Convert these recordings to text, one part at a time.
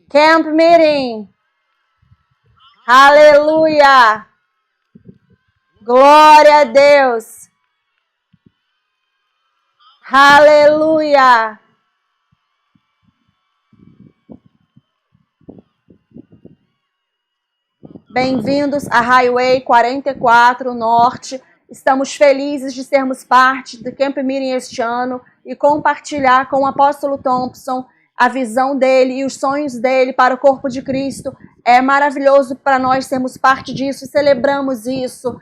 Camp Meeting. Aleluia. Glória a Deus. Aleluia. Bem-vindos à Highway 44 Norte. Estamos felizes de sermos parte do Camp Meeting este ano e compartilhar com o apóstolo Thompson a visão dele e os sonhos dele para o corpo de Cristo. É maravilhoso para nós sermos parte disso e celebramos isso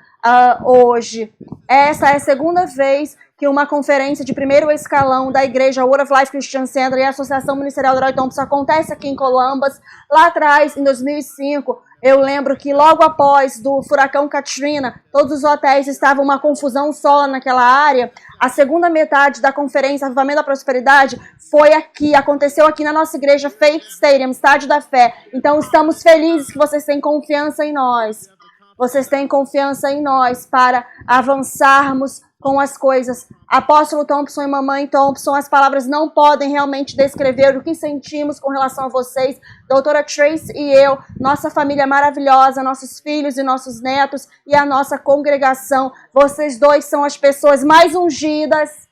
hoje. Essa é a segunda vez que uma conferência de primeiro escalão da igreja Word of Life Christian Center e a Associação Ministerial Leroy Thompson acontece aqui em Columbus. Lá atrás, em 2005, eu lembro que logo após do furacão Katrina, todos os hotéis estavam uma confusão só naquela área. A segunda metade da conferência Avivamento da Prosperidade foi aqui, aconteceu aqui na nossa igreja Faith Stadium, Estádio da Fé. Então estamos felizes que vocês têm confiança em nós. Vocês têm confiança em nós para avançarmos com as coisas. Apóstolo Thompson e Mamãe Thompson, as palavras não podem realmente descrever o que sentimos com relação a vocês. Doutora Trace e eu, nossa família maravilhosa, nossos filhos e nossos netos e a nossa congregação. Vocês dois são as pessoas mais ungidas,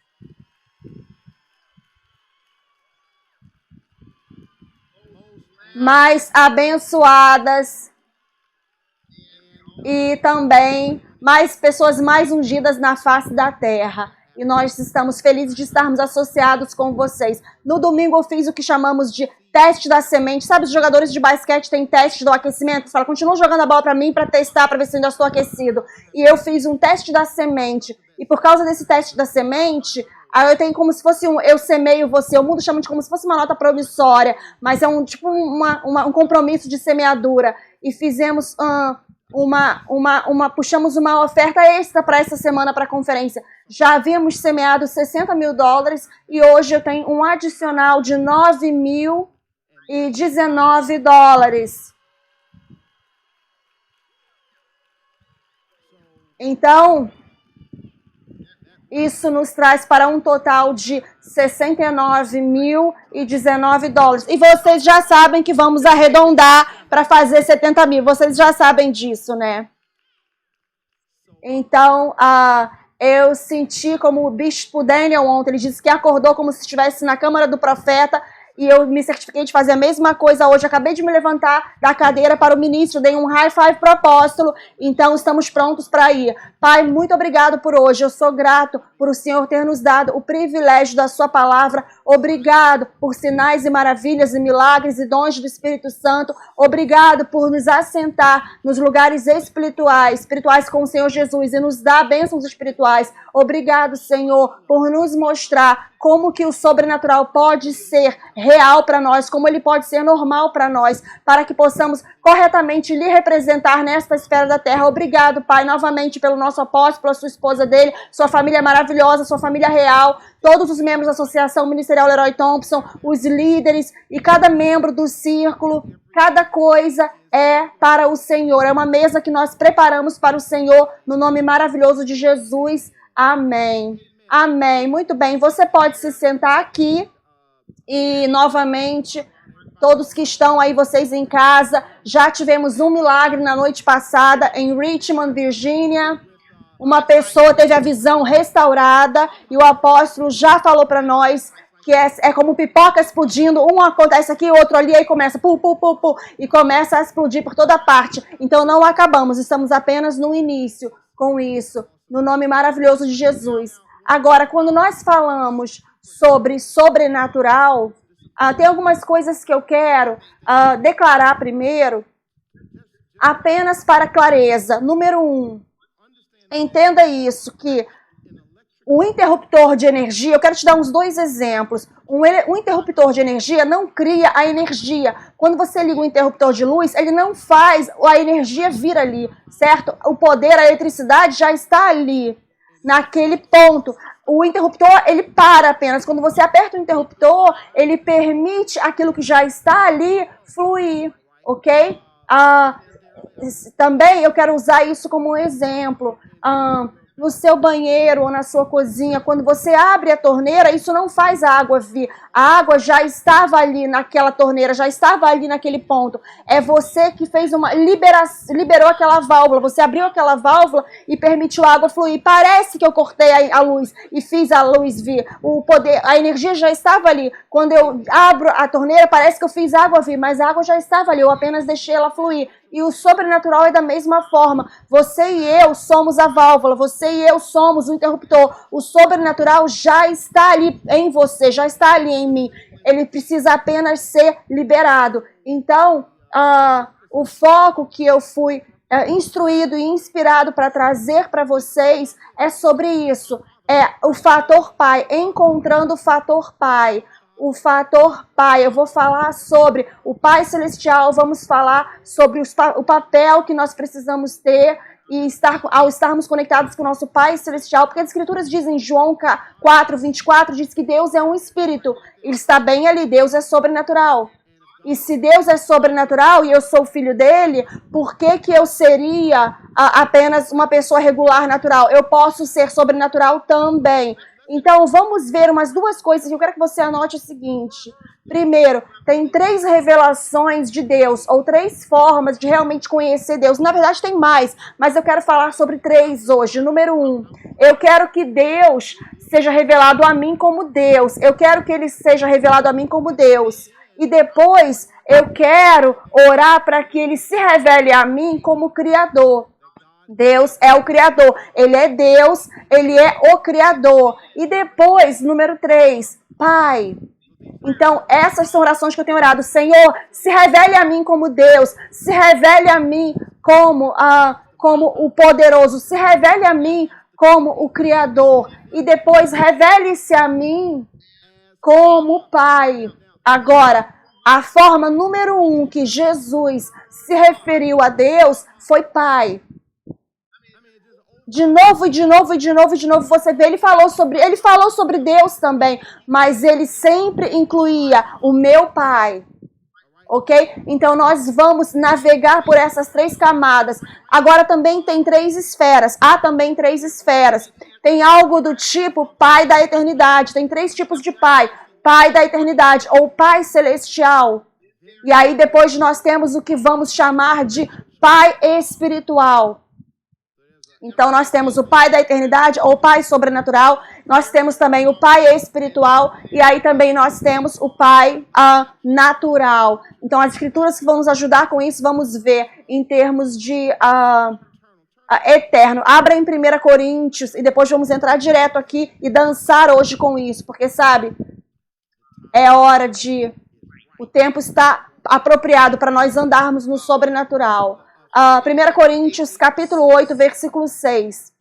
mais abençoadas e também pessoas mais ungidas na face da terra. E nós estamos felizes de estarmos associados com vocês. No domingo eu fiz o que chamamos de teste da semente. Sabe, os jogadores de basquete têm teste do aquecimento? Você fala, continua jogando a bola para mim para testar, para ver se eu ainda estou aquecido. E eu fiz um teste da semente. E por causa desse teste da semente, aí eu tenho como se fosse eu semeio você. O mundo chama de como se fosse uma nota promissória, mas é um compromisso de semeadura. E fizemos puxamos uma oferta extra para essa semana para a conferência. Já havíamos semeado $60 mil e hoje eu tenho um adicional de $9.019. Então, isso nos traz para um total de $69.019. E vocês já sabem que vamos arredondar para fazer 70 mil. Vocês já sabem disso, né? Então, eu senti como o bispo Daniel ontem, ele disse que acordou como se estivesse na câmara do profeta. E eu me certifiquei de fazer a mesma coisa hoje. Acabei de me levantar da cadeira para o ministro, dei um high five para o apóstolo. Então, estamos prontos para ir. Pai, muito obrigado por hoje. Eu sou grato por o Senhor ter nos dado o privilégio da sua palavra. Obrigado por sinais e maravilhas e milagres e dons do Espírito Santo. Obrigado por nos assentar nos lugares espirituais com o Senhor Jesus e nos dar bênçãos espirituais. Obrigado, Senhor, por nos mostrar como que o sobrenatural pode ser real para nós, como ele pode ser normal para nós, para que possamos corretamente lhe representar nesta esfera da terra. Obrigado, Pai, novamente pelo nosso apóstolo, pela sua esposa dele, sua família maravilhosa, sua família real, todos os membros da Associação Ministerial Leroy Thompson, os líderes e cada membro do círculo. Cada coisa é para o Senhor. É uma mesa que nós preparamos para o Senhor no nome maravilhoso de Jesus. Amém. Amém. Muito bem. Você pode se sentar aqui e, novamente, todos que estão aí, vocês em casa, já tivemos um milagre na noite passada em Richmond, Virgínia. Uma pessoa teve a visão restaurada e o apóstolo já falou para nós que é como pipoca explodindo, um acontece aqui, outro ali, aí começa pu, pu, pu, pu, e começa a explodir por toda parte. Então não acabamos, estamos apenas no início com isso, no nome maravilhoso de Jesus. Agora, quando nós falamos sobre sobrenatural, tem algumas coisas que eu quero declarar primeiro, apenas para clareza. Número 1, entenda isso, que o interruptor de energia, eu quero te dar uns 2 exemplos. Um interruptor de energia não cria a energia. Quando você liga um interruptor de luz, ele não faz a energia vir ali, certo? O poder, a eletricidade já está ali, naquele ponto. O interruptor, ele para apenas. Quando você aperta o interruptor, ele permite aquilo que já está ali fluir, ok? Também eu quero usar isso como um exemplo. no seu banheiro ou na sua cozinha, quando você abre a torneira, isso não faz a água vir. A água já estava ali naquela torneira, já estava ali naquele ponto. É você que fez liberou aquela válvula, você abriu aquela válvula e permitiu a água fluir. Parece que eu cortei a luz e fiz a luz vir. O poder, a energia já estava ali. Quando eu abro a torneira, parece que eu fiz a água vir, mas a água já estava ali, eu apenas deixei ela fluir. E o sobrenatural é da mesma forma. Você e eu somos a válvula, você e eu somos o interruptor. O sobrenatural já está ali em você, já está ali em mim. Ele precisa apenas ser liberado. Então, o foco que eu fui instruído e inspirado para trazer para vocês é sobre isso. É o fator pai, encontrando o fator pai. O fator pai, eu vou falar sobre o Pai Celestial, vamos falar sobre o papel que nós precisamos ter e ao estarmos conectados com o nosso Pai Celestial, porque as Escrituras dizem, João 4:24, diz que Deus é um Espírito, ele está bem ali, Deus é sobrenatural. E se Deus é sobrenatural e eu sou filho dele, por que que eu seria apenas uma pessoa regular natural? Eu posso ser sobrenatural também. Então, vamos ver umas duas coisas que eu quero que você anote o seguinte. Primeiro, tem 3 revelações de Deus, ou 3 formas de realmente conhecer Deus. Na verdade, tem mais, mas eu quero falar sobre 3 hoje. Número 1, eu quero que Deus seja revelado a mim como Deus. Eu quero que Ele seja revelado a mim como Deus. E depois, eu quero orar para que Ele se revele a mim como Criador. Deus é o Criador, Ele é Deus, Ele é o Criador. E depois, número 3, Pai. Então, essas são orações que eu tenho orado. Senhor, se revele a mim como Deus, se revele a mim como o poderoso, se revele a mim como o Criador. E depois, revele-se a mim como Pai. Agora, a forma número 1 que Jesus se referiu a Deus foi Pai. De novo, você vê, ele falou sobre Deus também, mas ele sempre incluía o meu Pai, ok? Então nós vamos navegar por essas 3 camadas. Agora também tem 3 esferas, há também 3 esferas. Tem algo do tipo Pai da eternidade, tem 3 tipos de Pai. Pai da eternidade, ou Pai celestial. E aí depois nós temos o que vamos chamar de Pai espiritual. Então, nós temos o Pai da eternidade, ou Pai sobrenatural. Nós temos também o Pai espiritual. E aí também nós temos o Pai natural. Então, as escrituras que vão nos ajudar com isso, vamos ver em termos de eterno. Abra em 1 Coríntios e depois vamos entrar direto aqui e dançar hoje com isso. Porque, sabe, é hora de... O tempo está apropriado para nós andarmos no sobrenatural. 1 Coríntios, capítulo 8, versículo 6.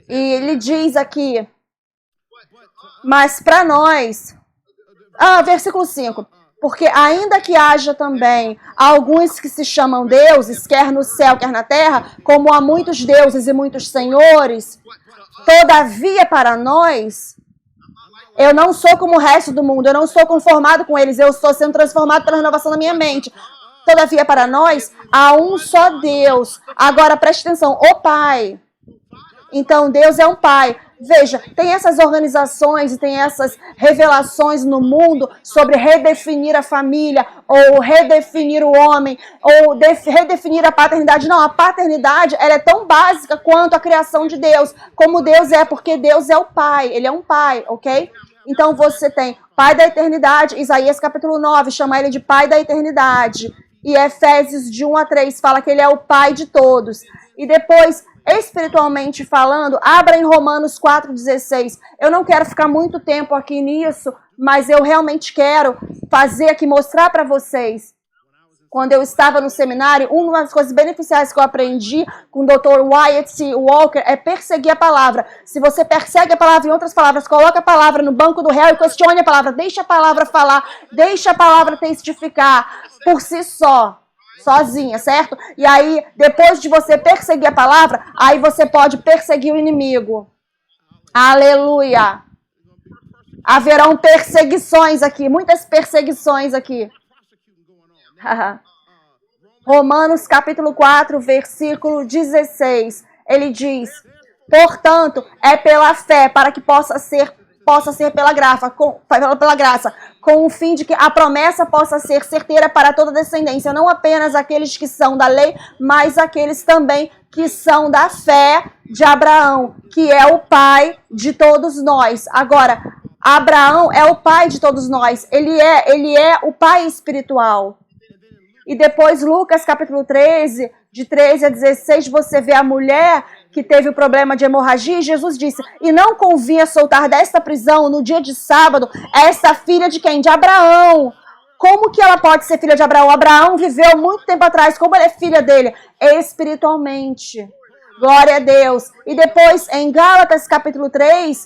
E ele diz aqui, mas para nós... versículo 5. Porque ainda que haja também alguns que se chamam deuses, quer no céu, quer na terra, como há muitos deuses e muitos senhores, todavia para nós... Eu não sou como o resto do mundo, eu não sou conformado com eles, eu estou sendo transformado pela renovação da minha mente. Todavia, para nós, há um só Deus. Agora, preste atenção, o Pai. Então, Deus é um Pai. Veja, tem essas organizações e tem essas revelações no mundo sobre redefinir a família, ou redefinir o homem, ou redefinir a paternidade. Não, a paternidade ela é tão básica quanto a criação de Deus, como Deus é, porque Deus é o Pai, Ele é um Pai, ok? Então você tem Pai da eternidade, Isaías capítulo 9 chama Ele de Pai da eternidade. E Efésios de 1 a 3 fala que Ele é o Pai de todos. E depois, espiritualmente falando, abra em Romanos 4,16. Eu não quero ficar muito tempo aqui nisso, mas eu realmente quero fazer aqui, mostrar para vocês. Quando eu estava no seminário, uma das coisas beneficiais que eu aprendi com o Dr. Wyatt C. Walker é perseguir a palavra. Se você persegue a palavra, em outras palavras, coloca a palavra no banco do réu e questione a palavra. Deixa a palavra falar, deixa a palavra testificar por si só, sozinha, certo? E aí, depois de você perseguir a palavra, aí você pode perseguir o inimigo. Aleluia! Haverão perseguições aqui, muitas perseguições aqui. Romanos capítulo 4, versículo 16. Ele diz, Portanto, é pela fé, para que possa ser pela graça, com o fim de que a promessa possa ser certeira para toda descendência, não apenas aqueles que são da lei, mas aqueles também que são da fé de Abraão, que é o pai de todos nós. Agora, Abraão é o pai de todos nós, ele é o pai espiritual. E depois, Lucas capítulo 13, de 13 a 16, você vê a mulher que teve o problema de hemorragia, e Jesus disse, e não convinha soltar desta prisão no dia de sábado esta filha de quem? De Abraão. Como que ela pode ser filha de Abraão? Abraão viveu muito tempo atrás, como ela é filha dele? Espiritualmente. Glória a Deus. E depois, em Gálatas capítulo 3,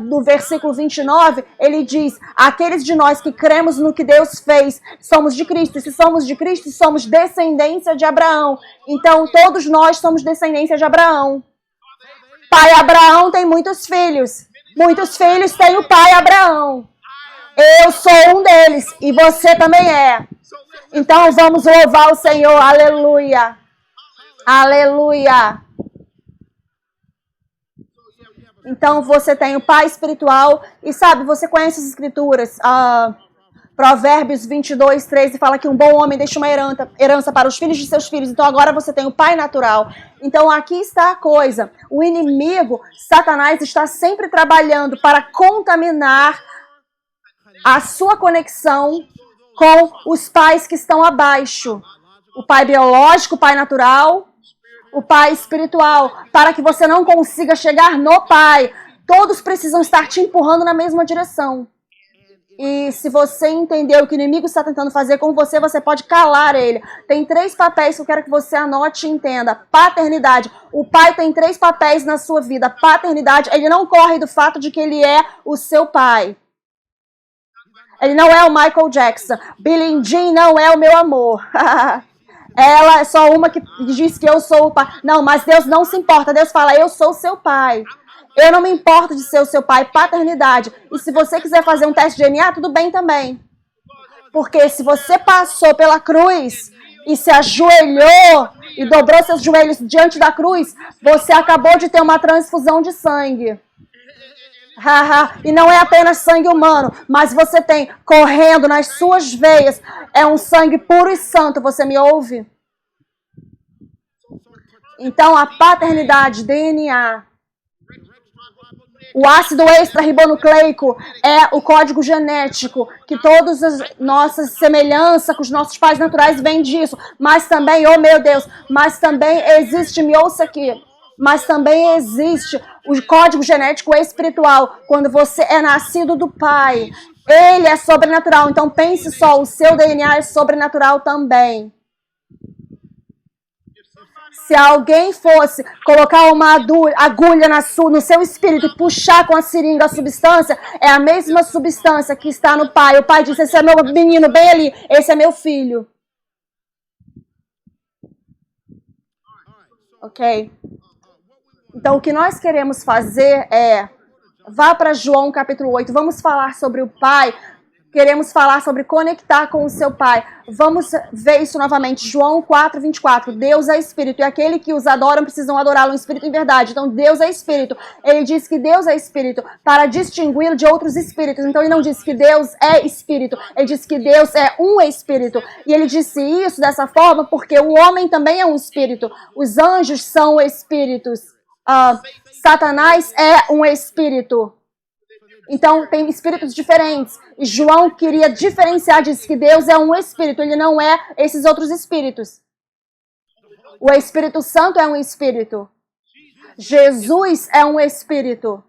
no versículo 29, ele diz, aqueles de nós que cremos no que Deus fez, somos de Cristo. E se somos de Cristo, somos descendência de Abraão. Então, todos nós somos descendência de Abraão. Pai Abraão tem muitos filhos. Muitos filhos tem o pai Abraão. Eu sou um deles e você também é. Então, vamos louvar o Senhor. Aleluia. Aleluia. Então, você tem o pai espiritual. E sabe, você conhece as escrituras. Provérbios 22, 13 fala que um bom homem deixa uma herança para os filhos de seus filhos. Então, agora você tem o pai natural. Então, aqui está a coisa. O inimigo, Satanás, está sempre trabalhando para contaminar a sua conexão com os pais que estão abaixo. O pai biológico, o pai natural, o pai espiritual, para que você não consiga chegar no pai. Todos precisam estar te empurrando na mesma direção. E se você entender o que o inimigo está tentando fazer com você, você pode calar ele. Tem 3 papéis que eu quero que você anote e entenda. Paternidade. O pai tem 3 papéis na sua vida. Paternidade, ele não corre do fato de que ele é o seu pai. Ele não é o Michael Jackson. Billie Jean não é o meu amor. Ela é só uma que diz que eu sou o pai. Não, mas Deus não se importa. Deus fala, eu sou o seu pai. Eu não me importo de ser o seu pai. Paternidade. E se você quiser fazer um teste de DNA, tudo bem também. Porque se você passou pela cruz e se ajoelhou e dobrou seus joelhos diante da cruz, você acabou de ter uma transfusão de sangue. E não é apenas sangue humano, mas você tem correndo nas suas veias, é um sangue puro e santo, você me ouve? Então a paternidade, DNA, o ácido extra-ribonucleico é o código genético, que todas as nossas semelhanças com os nossos pais naturais vêm disso, mas também, oh meu Deus, mas também existe, me ouça aqui, mas também existe o código genético espiritual, quando você é nascido do pai. Ele é sobrenatural, então pense só, o seu DNA é sobrenatural também. Se alguém fosse colocar uma agulha no seu espírito e puxar com a seringa a substância, é a mesma substância que está no pai. O pai disse, esse é meu menino bem ali, esse é meu filho. Ok? Então, o que nós queremos fazer é, vá para João capítulo 8, vamos falar sobre o pai, queremos falar sobre conectar com o seu pai. Vamos ver isso novamente, João 4, 24, Deus é espírito, e aquele que os adoram precisam adorá-lo em espírito e em verdade. Então, Deus é espírito, ele diz que Deus é espírito, para distingui-lo de outros espíritos. Então, ele não diz que Deus é espírito, ele diz que Deus é um espírito. E ele disse isso dessa forma porque o homem também é um espírito, os anjos são espíritos. Satanás é um espírito. Então, tem espíritos diferentes. E João queria diferenciar, disse que Deus é um espírito, ele não é esses outros espíritos. O Espírito Santo é um espírito. Jesus é um espírito.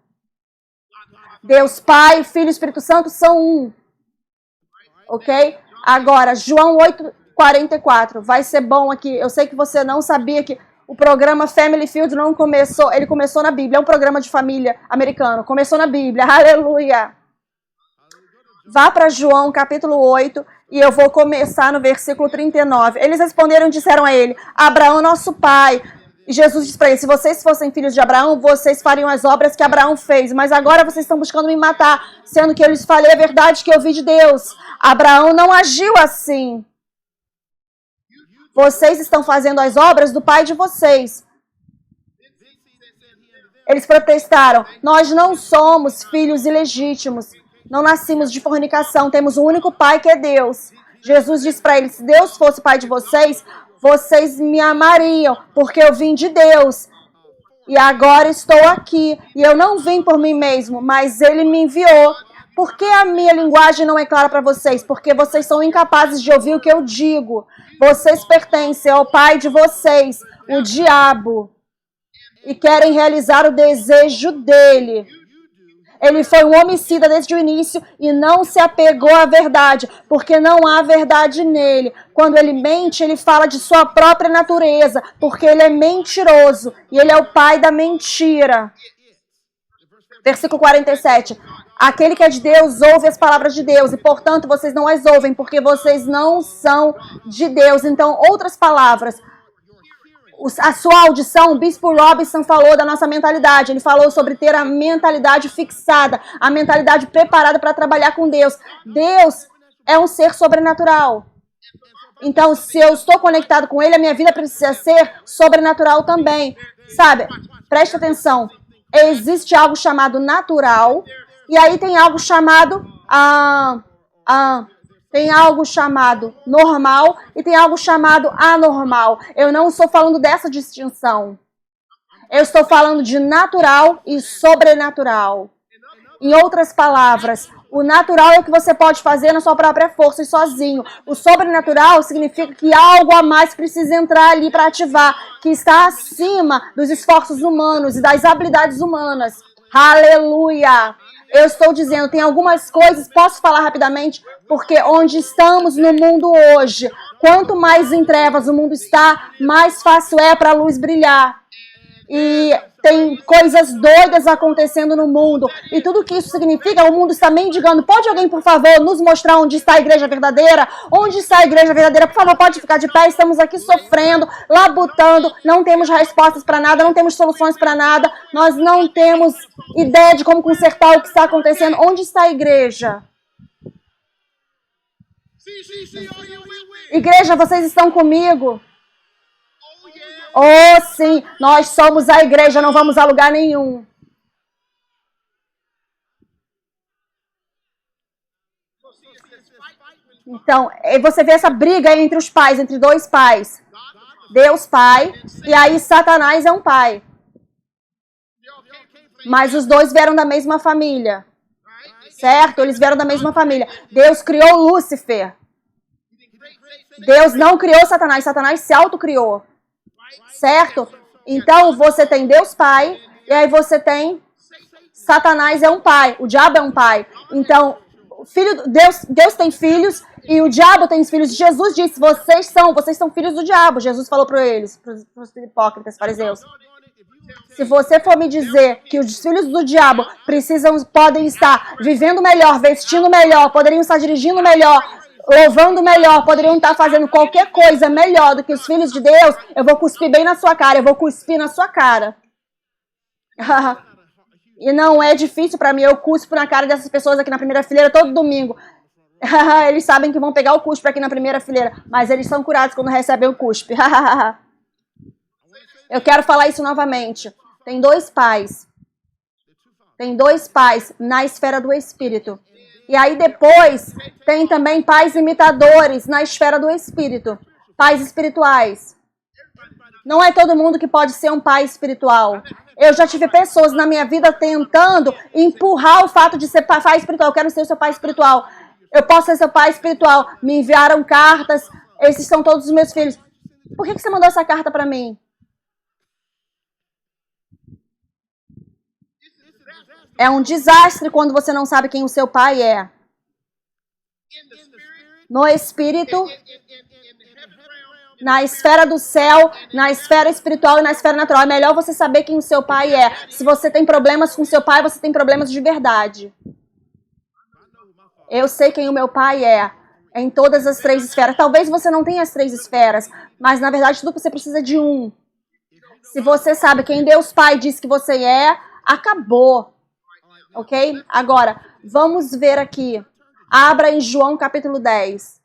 Deus Pai, Filho e Espírito Santo são um. Ok? Agora, João 8, 44. Vai ser bom aqui. Eu sei que você não sabia que o programa Family Field não começou, ele começou na Bíblia, é um programa de família americano, começou na Bíblia, aleluia. Vá para João capítulo 8 e eu vou começar no versículo 39. Eles responderam e disseram a ele, Abraão nosso pai. E Jesus disse para eles, se vocês fossem filhos de Abraão, vocês fariam as obras que Abraão fez, mas agora vocês estão buscando me matar, sendo que eu lhes falei a verdade que eu vi de Deus. Abraão não agiu assim. Vocês estão fazendo as obras do pai de vocês. Eles protestaram: nós não somos filhos ilegítimos, não nascimos de fornicação, temos um único pai que é Deus. Jesus disse para eles: se Deus fosse pai de vocês, vocês me amariam, porque eu vim de Deus. E agora estou aqui, e eu não vim por mim mesmo, mas Ele me enviou. Por que a minha linguagem não é clara para vocês? Porque vocês são incapazes de ouvir o que eu digo. Vocês pertencem ao pai de vocês, o diabo, e querem realizar o desejo dele. Ele foi um homicida desde o início e não se apegou à verdade, porque não há verdade nele. Quando ele mente, ele fala de sua própria natureza, porque ele é mentiroso e ele é o pai da mentira. Versículo 47. Aquele que é de Deus ouve as palavras de Deus e, portanto, vocês não as ouvem, porque vocês não são de Deus. Então, outras palavras, a sua audição, o Bispo Robinson falou da nossa mentalidade. Ele falou sobre ter a mentalidade fixada, a mentalidade preparada para trabalhar com Deus. Deus é um ser sobrenatural. Então, se eu estou conectado com Ele, a minha vida precisa ser sobrenatural também. Sabe? Preste atenção. Existe algo chamado natural e aí tem algo chamado tem algo chamado normal e tem algo chamado anormal. Eu não estou falando dessa distinção. Eu estou falando de natural e sobrenatural. Em outras palavras, o natural é o que você pode fazer na sua própria força e sozinho. O sobrenatural significa que algo a mais precisa entrar ali para ativar, que está acima dos esforços humanos e das habilidades humanas. Aleluia! Eu estou dizendo, tem algumas coisas, posso falar rapidamente, porque onde estamos no mundo hoje, quanto mais em trevas o mundo está, mais fácil é para a luz brilhar. E tem coisas doidas acontecendo no mundo. E tudo que isso significa, o mundo está mendigando. Pode alguém, por favor, nos mostrar onde está a igreja verdadeira? Onde está a igreja verdadeira? Por favor, pode ficar de pé. Estamos aqui sofrendo, labutando. Não temos respostas para nada, não temos soluções para nada. Nós não temos ideia de como consertar o que está acontecendo. Onde está a igreja? Igreja, vocês estão comigo? Oh, sim, nós somos a igreja, não vamos a lugar nenhum. Então, você vê essa briga entre os pais, entre dois pais. Deus pai, e aí Satanás é um pai. Mas os dois vieram da mesma família. Certo? Eles vieram da mesma família. Deus criou Lúcifer. Deus não criou Satanás, Satanás se autocriou. Certo? Então, você tem Deus Pai, e aí você tem Satanás é um pai, o diabo é um pai. Então, Deus tem filhos e o diabo tem filhos. Jesus disse, vocês são filhos do diabo. Jesus falou para eles, para os hipócritas, fariseus. Se você for me dizer que os filhos do diabo podem estar vivendo melhor, vestindo melhor, poderiam estar dirigindo melhor, louvando melhor, poderiam estar fazendo qualquer coisa melhor do que os filhos de Deus, eu vou cuspir bem na sua cara, eu vou cuspir na sua cara. E não é difícil pra mim, eu cuspo na cara dessas pessoas aqui na primeira fileira todo domingo. Eles sabem que vão pegar o cuspe aqui na primeira fileira, mas eles são curados quando recebem o cuspe. Eu quero falar isso novamente. Tem dois pais. Tem dois pais na esfera do Espírito. E aí depois tem também pais imitadores na esfera do Espírito. Pais espirituais. Não é todo mundo que pode ser um pai espiritual. Eu já tive pessoas na minha vida tentando empurrar o fato de ser pai espiritual. Eu quero ser o seu pai espiritual. Eu posso ser seu pai espiritual. Me enviaram cartas. Esses são todos os meus filhos. Por que você mandou essa carta para mim? É um desastre quando você não sabe quem o seu pai é. No espírito, na esfera do céu, na esfera espiritual e na esfera natural. É melhor você saber quem o seu pai é. Se você tem problemas com o seu pai, você tem problemas de verdade. Eu sei quem o meu pai é. Em todas as três esferas. Talvez você não tenha as três esferas, mas na verdade tudo que você precisa é de um. Se você sabe quem Deus Pai diz que você é, acabou. Ok? Agora, vamos ver aqui. Abra em João capítulo 10.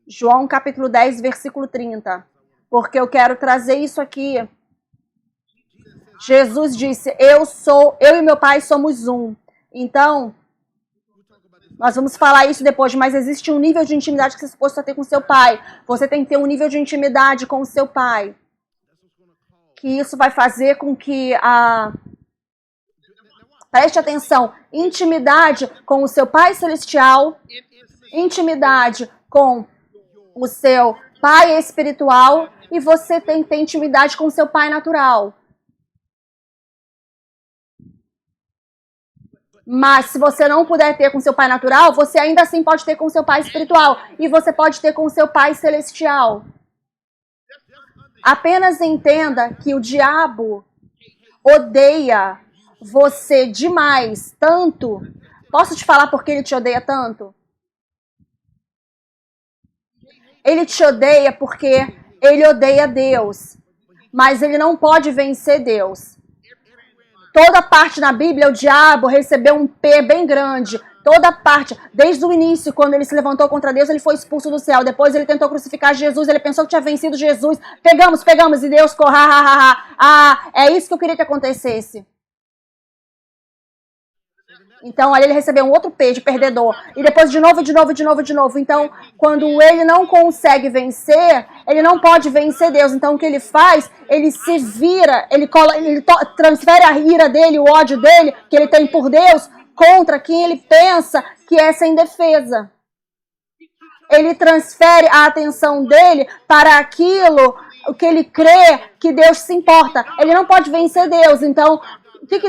João capítulo 10, versículo 30. Porque eu quero trazer isso aqui Jesus disse, eu e meu Pai somos um. Então, nós vamos falar isso depois, mas existe um nível de intimidade que você precisa ter com seu pai. Você tem que ter um nível de intimidade com o seu pai. Que isso vai fazer com que preste atenção, intimidade com o seu Pai Celestial, intimidade com o seu Pai espiritual e você tem que ter intimidade com o seu Pai natural. Mas se você não puder ter com seu pai natural, você ainda assim pode ter com seu pai espiritual. E você pode ter com seu pai celestial. Apenas entenda que o diabo odeia você demais, tanto. Posso te falar por que ele te odeia tanto? Ele te odeia porque ele odeia Deus. Mas ele não pode vencer Deus. Toda parte na Bíblia, o diabo recebeu um P bem grande. Toda parte, desde o início, quando ele se levantou contra Deus, ele foi expulso do céu. Depois ele tentou crucificar Jesus, ele pensou que tinha vencido Jesus. Pegamos, e Deus ficou, é isso que eu queria que acontecesse. Então, aí ele recebeu um outro P de perdedor. E depois de novo. Então, quando ele não consegue vencer, ele não pode vencer Deus. Então, o que ele faz? Ele se vira, ele transfere a ira dele, o ódio dele, que ele tem por Deus, contra quem ele pensa que é sem defesa. Ele transfere a atenção dele para aquilo que ele crê que Deus se importa. Ele não pode vencer Deus, então...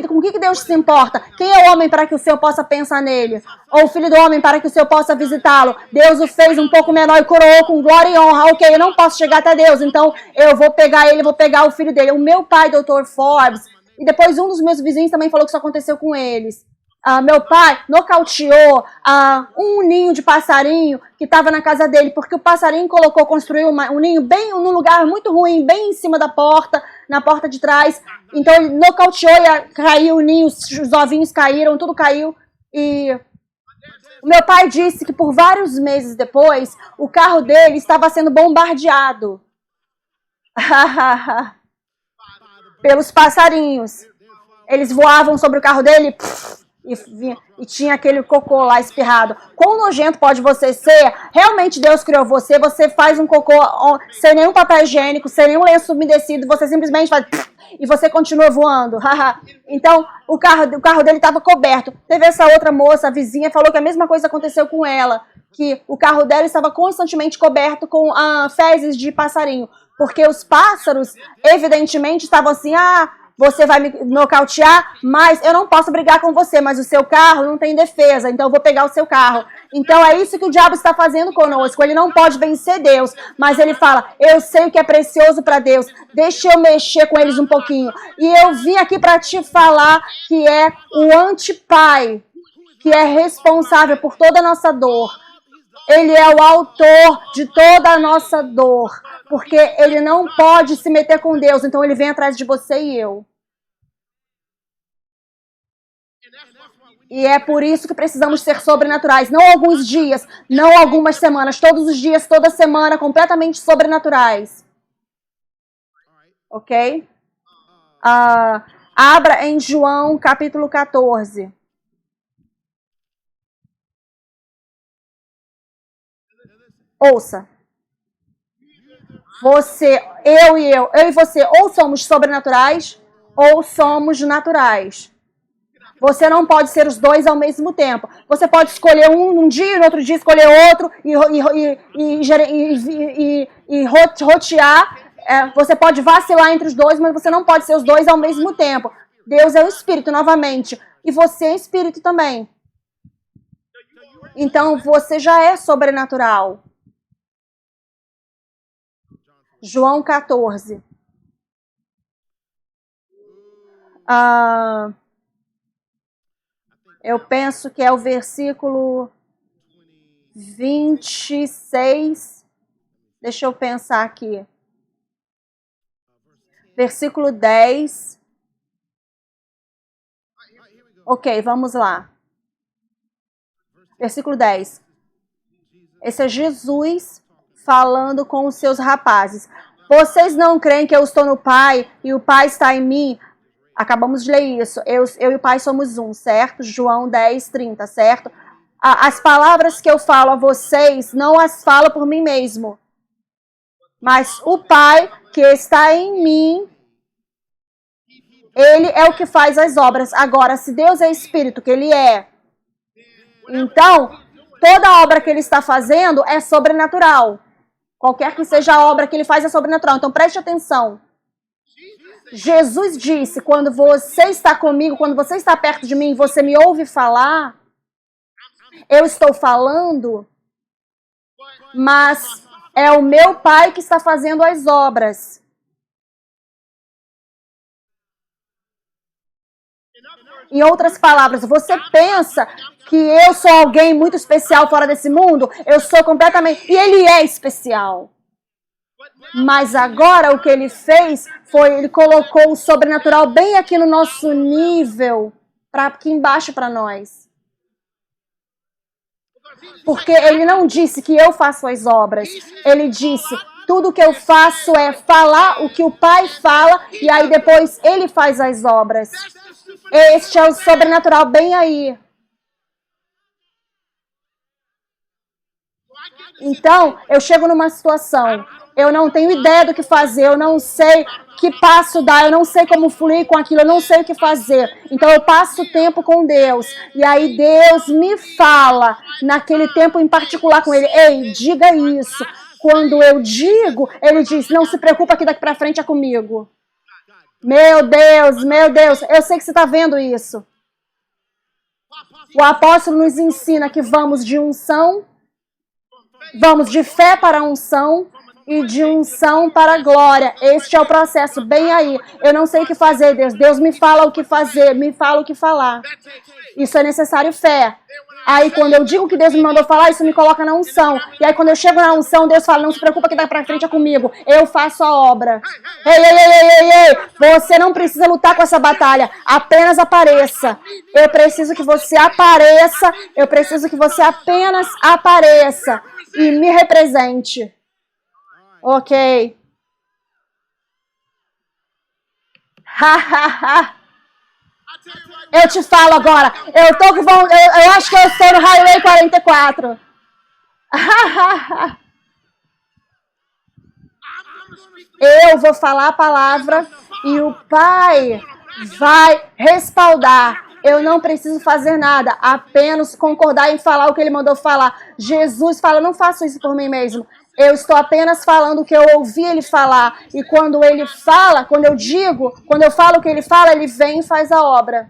Com o que Deus se importa? Quem é o homem para que o Senhor possa pensar nele? Ou o filho do homem para que o Senhor possa visitá-lo? Deus o fez um pouco menor e coroou com glória e honra. Ok, eu não posso chegar até Deus, então eu vou pegar ele, vou pegar o filho dele. O meu pai, Dr. Forbes, e depois um dos meus vizinhos também falou que isso aconteceu com eles. Meu pai nocauteou um ninho de passarinho que estava na casa dele, porque o passarinho construiu um ninho bem num lugar muito ruim, bem em cima da porta, na porta de trás. Então ele nocauteou e caiu o ninho, os ovinhos caíram, tudo caiu. E o meu pai disse que por vários meses depois, o carro dele estava sendo bombardeado pelos passarinhos. Eles voavam sobre o carro dele e tinha aquele cocô lá espirrado. Quão nojento pode você ser? Realmente Deus criou você, você faz um cocô sem nenhum papel higiênico, sem nenhum lenço umedecido, você simplesmente faz e você continua voando. Então, o carro dele estava coberto. Teve essa outra moça, a vizinha, falou que a mesma coisa aconteceu com ela, que o carro dela estava constantemente coberto com fezes de passarinho, porque os pássaros, evidentemente, estavam assim, você vai me nocautear, mas eu não posso brigar com você, mas o seu carro não tem defesa, então eu vou pegar o seu carro. Então é isso que o diabo está fazendo conosco, ele não pode vencer Deus, mas ele fala, eu sei o que é precioso para Deus, deixa eu mexer com eles um pouquinho. E eu vim aqui para te falar que é o antipai, que é responsável por toda a nossa dor. Ele é o autor de toda a nossa dor, porque ele não pode se meter com Deus, então ele vem atrás de você e eu. E é por isso que precisamos ser sobrenaturais. Não alguns dias, não algumas semanas. Todos os dias, toda semana, completamente sobrenaturais. Ok? Abra em João, capítulo 14. Ouça. Eu e você, ou somos sobrenaturais, ou somos naturais. Você não pode ser os dois ao mesmo tempo. Você pode escolher um dia, no outro dia escolher outro e rotear. Você pode vacilar entre os dois, mas você não pode ser os dois ao mesmo tempo. Deus é o Espírito, novamente. E você é Espírito também. Então, você já é sobrenatural. João 14. Eu penso que é o versículo 26. Deixa eu pensar aqui. Versículo 10. Ok, vamos lá. Versículo 10. Esse é Jesus falando com os seus rapazes. Vocês não creem que eu estou no Pai e o Pai está em mim? Acabamos de ler isso. Eu e o Pai somos um, certo? João 10:30, certo? As palavras que eu falo a vocês, não as falo por mim mesmo. Mas o Pai que está em mim, Ele é o que faz as obras. Agora, se Deus é Espírito, que Ele é, então, toda obra que Ele está fazendo é sobrenatural. Qualquer que seja a obra que Ele faz é sobrenatural. Então, preste atenção. Jesus disse, quando você está comigo, quando você está perto de mim, você me ouve falar, eu estou falando, mas é o meu Pai que está fazendo as obras. Em outras palavras, você pensa que eu sou alguém muito especial fora desse mundo? Eu sou completamente... E Ele é especial. Mas agora o que Ele fez foi, Ele colocou o sobrenatural bem aqui no nosso nível, aqui embaixo para nós. Porque Ele não disse que eu faço as obras. Ele disse, tudo que eu faço é falar o que o Pai fala e aí depois Ele faz as obras. Este é o sobrenatural bem aí. Então, eu chego numa situação, eu não tenho ideia do que fazer, eu não sei que passo dar, eu não sei como fluir com aquilo, eu não sei o que fazer. Então, eu passo tempo com Deus. E aí, Deus me fala, naquele tempo em particular com Ele, ei, diga isso. Quando eu digo, Ele diz, não se preocupa que daqui pra frente é comigo. Meu Deus, eu sei que você está vendo isso. O apóstolo nos ensina que vamos de unção, vamos de fé para unção e de unção para glória. Este é o processo, bem aí. Eu não sei o que fazer, Deus. Deus me fala o que fazer, me fala o que falar. Isso é necessário fé. Aí quando eu digo que Deus me mandou falar, isso me coloca na unção. E aí quando eu chego na unção, Deus fala, não se preocupa que daqui pra frente é comigo. Eu faço a obra. Ei. Você não precisa lutar com essa batalha. Apenas apareça. Eu preciso que você apareça. Eu preciso que você apenas apareça. E me represente. Ok. Eu te falo agora. Eu acho que eu estou no Highway 44. Eu vou falar a palavra e o Pai vai respaldar. Eu não preciso fazer nada, apenas concordar em falar o que Ele mandou falar. Jesus fala, não faço isso por mim mesmo. Eu estou apenas falando o que eu ouvi Ele falar. E quando Ele fala, quando eu falo o que Ele fala, Ele vem e faz a obra.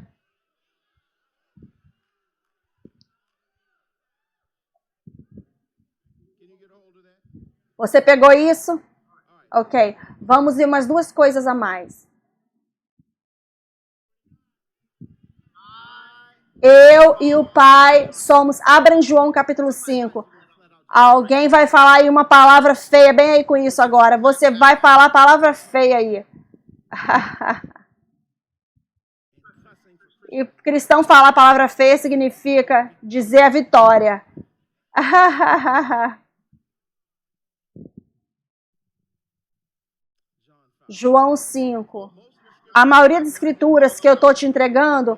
Você pegou isso? Ok. Vamos ver umas duas coisas a mais. Eu e o Pai somos... Abra em João capítulo 5. Alguém vai falar aí uma palavra feia, bem aí com isso agora. Você vai falar a palavra feia aí. E cristão falar a palavra feia significa dizer a vitória. João 5. A maioria das escrituras que eu estou te entregando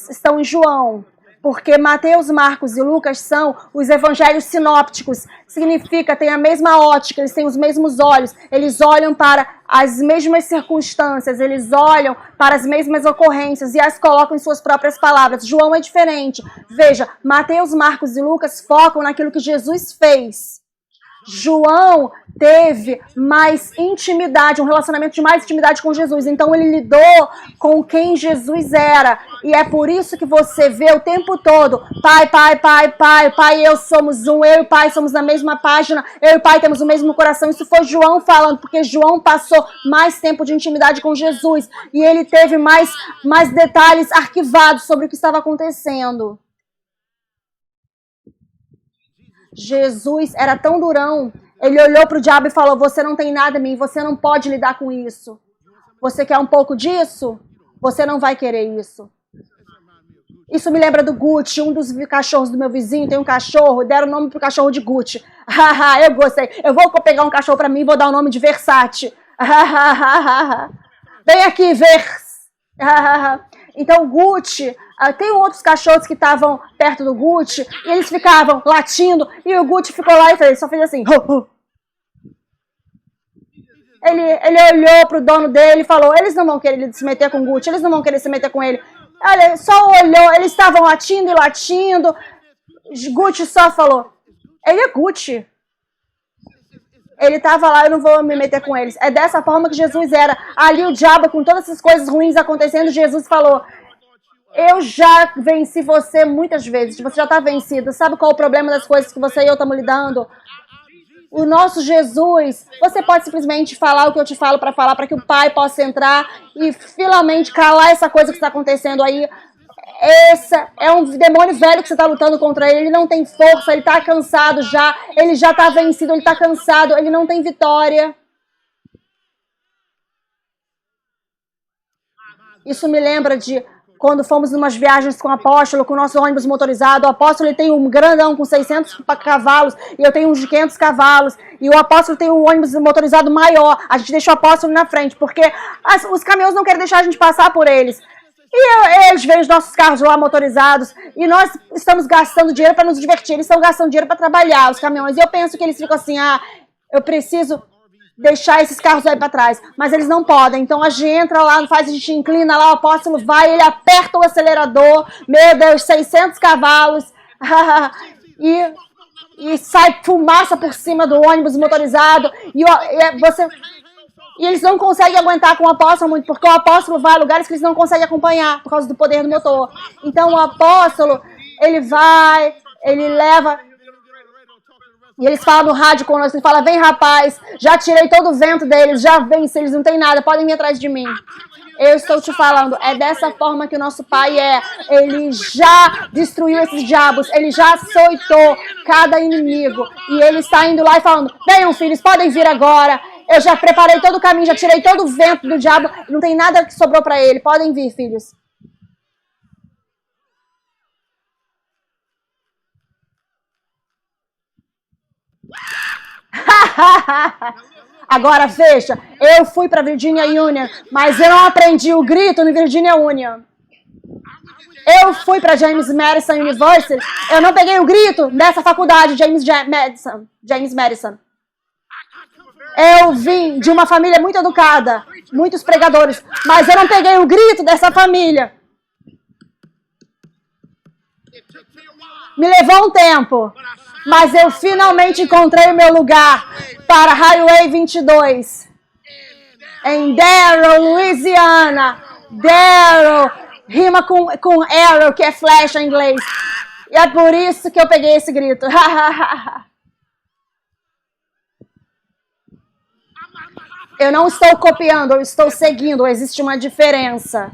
estão em João. Porque Mateus, Marcos e Lucas são os evangelhos sinópticos. Significa, tem a mesma ótica, eles têm os mesmos olhos. Eles olham para as mesmas circunstâncias, eles olham para as mesmas ocorrências e as colocam em suas próprias palavras. João é diferente. Veja, Mateus, Marcos e Lucas focam naquilo que Jesus fez. João teve mais intimidade, um relacionamento de mais intimidade com Jesus. Então ele lidou com quem Jesus era. E é por isso que você vê o tempo todo, Pai e eu somos um, eu e o Pai somos na mesma página, eu e o Pai temos o mesmo coração. Isso foi João falando, porque João passou mais tempo de intimidade com Jesus. E ele teve mais detalhes arquivados sobre o que estava acontecendo. Jesus era tão durão, ele olhou para o diabo e falou, você não tem nada em mim, você não pode lidar com isso. Você quer um pouco disso? Você não vai querer isso. Isso me lembra do Gucci, um dos cachorros do meu vizinho tem um cachorro, deram o nome pro cachorro de Gucci. Eu gostei. Eu vou pegar um cachorro para mim e vou dar o nome de Versace. Vem aqui, Vers. Então o Gucci, tem outros cachorros que estavam perto do Gucci e eles ficavam latindo e o Gucci ficou lá e só fez assim. Ele olhou pro dono dele e falou, eles não vão querer se meter com o Gucci, eles não vão querer se meter com ele. Olha, só olhou, eles estavam latindo e latindo. Gucci só falou, ele é Gucci. Ele estava lá, eu não vou me meter com eles. É dessa forma que Jesus era. Ali o diabo, com todas essas coisas ruins acontecendo, Jesus falou, eu já venci você muitas vezes, você já está vencido. Sabe qual é o problema das coisas que você e eu estamos lidando? O nosso Jesus, você pode simplesmente falar o que eu te falo para que o Pai possa entrar e finalmente calar essa coisa que está acontecendo aí. Esse é um demônio velho que você está lutando contra ele. Ele não tem força, ele está cansado já. Ele já está vencido, ele está cansado, ele não tem vitória. Isso me lembra de quando fomos em umas viagens com o apóstolo, com o nosso ônibus motorizado. O apóstolo ele tem um grandão com 600 cavalos e eu tenho uns de 500 cavalos. E o apóstolo tem um ônibus motorizado maior. A gente deixa o apóstolo na frente, porque os caminhões não querem deixar a gente passar por eles. E eles veem os nossos carros lá motorizados e nós estamos gastando dinheiro para nos divertir. Eles estão gastando dinheiro para trabalhar, os caminhões. E eu penso que eles ficam assim, eu preciso deixar esses carros aí para trás. Mas eles não podem. Então a gente entra lá, a gente inclina lá, o apóstolo vai, ele aperta o acelerador. Meu Deus, 600 cavalos. e sai fumaça por cima do ônibus motorizado. E eles não conseguem aguentar com o apóstolo muito, porque o apóstolo vai a lugares que eles não conseguem acompanhar, por causa do poder do motor. Então o apóstolo, ele vai, ele leva, e eles falam no rádio conosco, ele fala, vem rapaz, já tirei todo o vento deles, já venci, eles não têm nada, podem vir atrás de mim. Eu estou te falando, é dessa forma que o nosso Pai é. Ele já destruiu esses diabos, ele já açoitou cada inimigo, e ele está indo lá e falando, venham filhos, podem vir agora. Eu já preparei todo o caminho, já tirei todo o vento do diabo. Não tem nada que sobrou para ele. Podem vir, filhos. Agora veja, eu fui para Virginia Union, mas eu não aprendi o grito no Virginia Union. Eu fui para James Madison University, eu não peguei o grito dessa faculdade, James Madison. Eu vim de uma família muito educada, muitos pregadores, mas eu não peguei o grito dessa família. Me levou um tempo, mas eu finalmente encontrei o meu lugar para Highway 22, em Darrow, Louisiana. Darrow rima com arrow, que é flecha em inglês. E é por isso que eu peguei esse grito. Eu não estou copiando, eu estou seguindo. Existe uma diferença.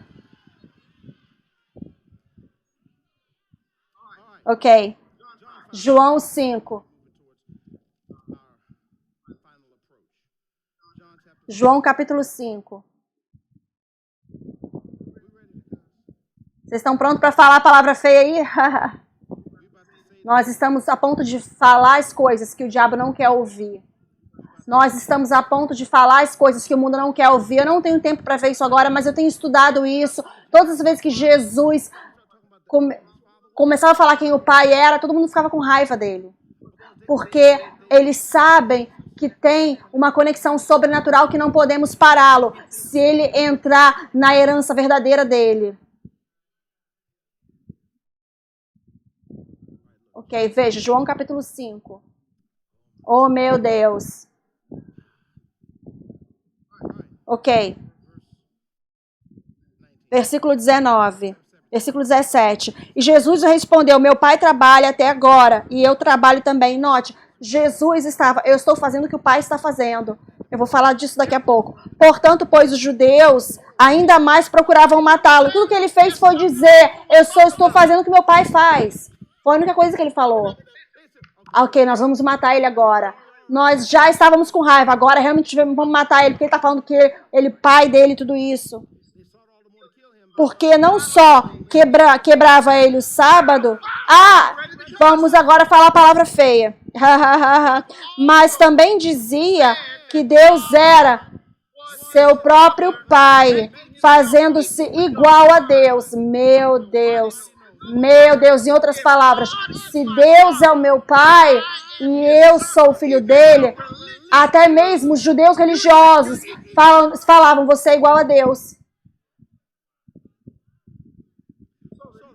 Ok. João 5. João capítulo 5. Vocês estão prontos para falar a palavra feia aí? Nós estamos a ponto de falar as coisas que o diabo não quer ouvir. Nós estamos a ponto de falar as coisas que o mundo não quer ouvir. Eu não tenho tempo para ver isso agora, mas eu tenho estudado isso. Todas as vezes que Jesus começava a falar quem o Pai era, todo mundo ficava com raiva dele. Porque eles sabem que tem uma conexão sobrenatural que não podemos pará-lo se ele entrar na herança verdadeira dele. Ok, veja, João capítulo 5. Oh, meu Deus. Ok. Versículo 19. Versículo 17. E Jesus respondeu, meu Pai trabalha até agora, e eu trabalho também. Note, eu estou fazendo o que o Pai está fazendo. Eu vou falar disso daqui a pouco. Portanto, pois os judeus ainda mais procuravam matá-lo. Tudo que ele fez foi dizer, eu só estou fazendo o que meu Pai faz. Foi a única coisa que ele falou. Ok, nós vamos matar ele agora. Nós já estávamos com raiva, agora realmente vamos matar ele, porque ele está falando que ele é pai dele e tudo isso. Porque não só quebrava ele o sábado, vamos agora falar a palavra feia. Mas também dizia que Deus era seu próprio pai. fazendo-se igual a Deus. Meu Deus. Meu Deus, em outras palavras, se Deus é o meu pai e eu sou o filho dele, até mesmo os judeus religiosos falavam, você é igual a Deus.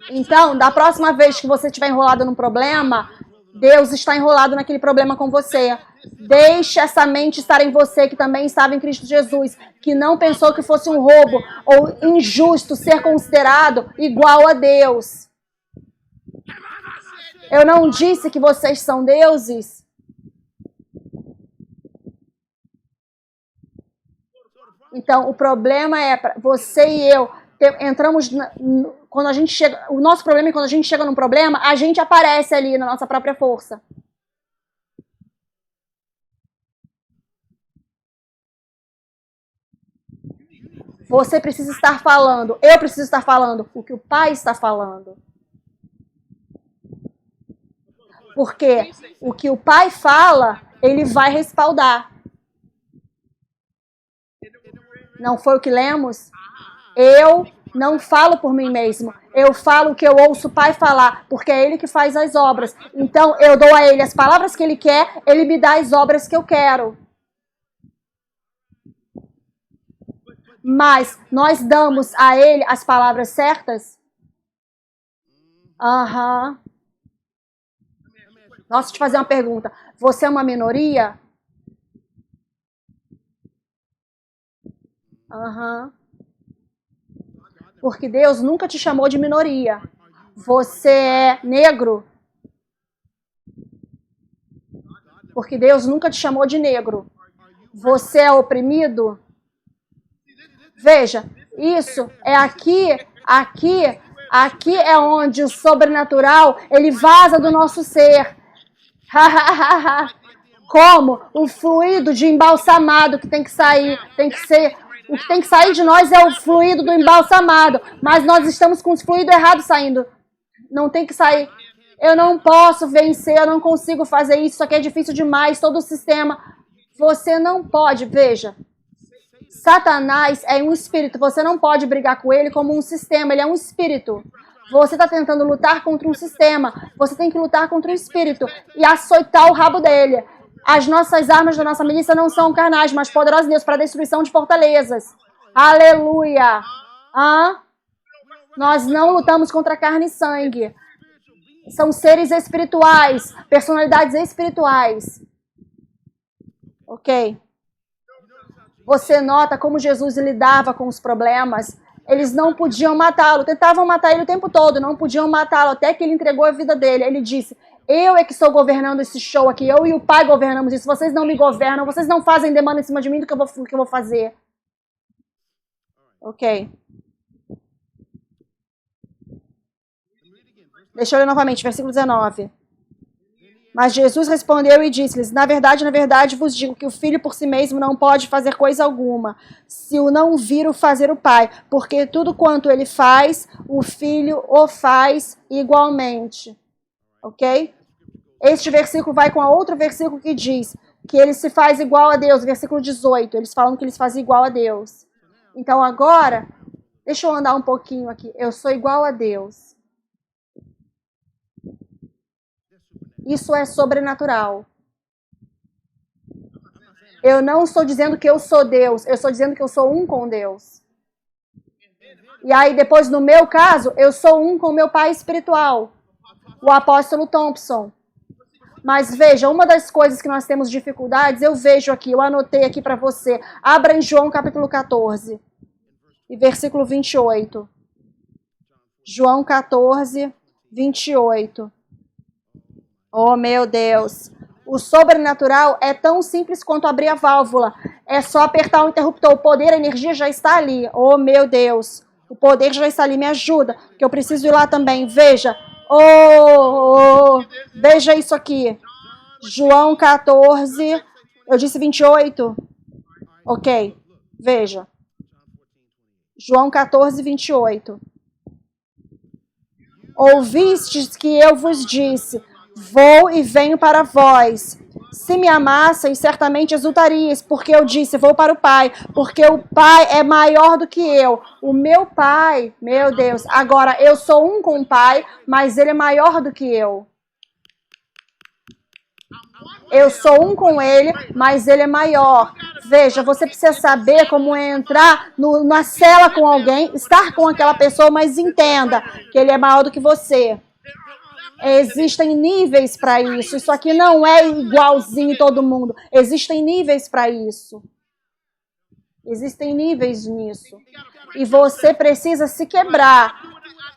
Então, da próxima vez que você estiver enrolado num problema, Deus está enrolado naquele problema com você. Deixe essa mente estar em você, que também estava em Cristo Jesus, que não pensou que fosse um roubo ou injusto ser considerado igual a Deus. Eu não disse que vocês são deuses? Então, o problema é, você e eu, entramos, quando a gente chega, o nosso problema é quando a gente chega num problema, a gente aparece ali na nossa própria força. Você precisa estar falando, eu preciso estar falando o que o Pai está falando. Porque o que o Pai fala, ele vai respaldar. Não foi o que lemos? Eu não falo por mim mesmo. Eu falo o que eu ouço o Pai falar, porque é Ele que faz as obras. Então, eu dou a Ele as palavras que Ele quer, Ele me dá as obras que eu quero. Mas nós damos a Ele as palavras certas? Aham. Nossa, deixa eu te fazer uma pergunta. Você é uma minoria? Aham. Porque Deus nunca te chamou de minoria. Você é negro? Porque Deus nunca te chamou de negro. Você é oprimido? Veja, isso é aqui é onde o sobrenatural, ele vaza do nosso ser. Como o fluido de embalsamado que tem que sair, o que tem que sair de nós é o fluido do embalsamado, mas nós estamos com o fluido errado saindo. Não tem que sair. Eu não posso vencer, eu não consigo fazer isso aqui é difícil demais, todo o sistema. Você não pode, veja. Satanás é um espírito, você não pode brigar com ele como um sistema, ele é um espírito. Você está tentando lutar contra um sistema, você tem que lutar contra um espírito e açoitar o rabo dele. As nossas armas da nossa milícia não são carnais, mas poderosas em Deus para a destruição de fortalezas. Aleluia! Nós não lutamos contra carne e sangue. São seres espirituais, personalidades espirituais. Ok? Você nota como Jesus lidava com os problemas. Eles não podiam matá-lo, tentavam matar ele o tempo todo, não podiam matá-lo, até que ele entregou a vida dele. Ele disse, eu é que estou governando esse show aqui, eu e o Pai governamos isso, vocês não me governam, vocês não fazem demanda em cima de mim do que eu vou fazer. Ok. Deixa eu ler novamente, versículo 19. Mas Jesus respondeu e disse-lhes, na verdade vos digo que o filho por si mesmo não pode fazer coisa alguma, se o não vir o fazer o pai, porque tudo quanto ele faz, o filho o faz igualmente. Ok? Este versículo vai com a outro versículo que diz que ele se faz igual a Deus, versículo 18, eles falam que eles fazem igual a Deus. Então agora, deixa eu andar um pouquinho aqui, eu sou igual a Deus. Isso é sobrenatural. Eu não estou dizendo que eu sou Deus, eu estou dizendo que eu sou um com Deus. E aí depois, no meu caso, eu sou um com meu pai espiritual, o apóstolo Thompson. Mas veja, uma das coisas que nós temos dificuldades, eu vejo aqui, eu anotei aqui para você. Abra em João capítulo 14, e versículo 28. João 14, 28. Oh, meu Deus. O sobrenatural é tão simples quanto abrir a válvula. É só apertar o interruptor. O poder, a energia já está ali. Oh, meu Deus. O poder já está ali. Me ajuda, que eu preciso ir lá também. Veja. Veja isso aqui. João 14. Eu disse 28? Ok. Veja. João 14, 28. Ouvistes que eu vos disse... Vou e venho para vós. Se me amassem, certamente exultarias, porque eu disse, vou para o Pai, porque o Pai é maior do que eu. O meu Pai, meu Deus, agora eu sou um com o Pai, mas Ele é maior do que eu. Eu sou um com Ele, mas Ele é maior. Veja, você precisa saber como entrar na cela com alguém, estar com aquela pessoa, mas entenda que Ele é maior do que você. Existem níveis para isso. Isso aqui não é igualzinho todo mundo. Existem níveis para isso. Existem níveis nisso. E você precisa se quebrar.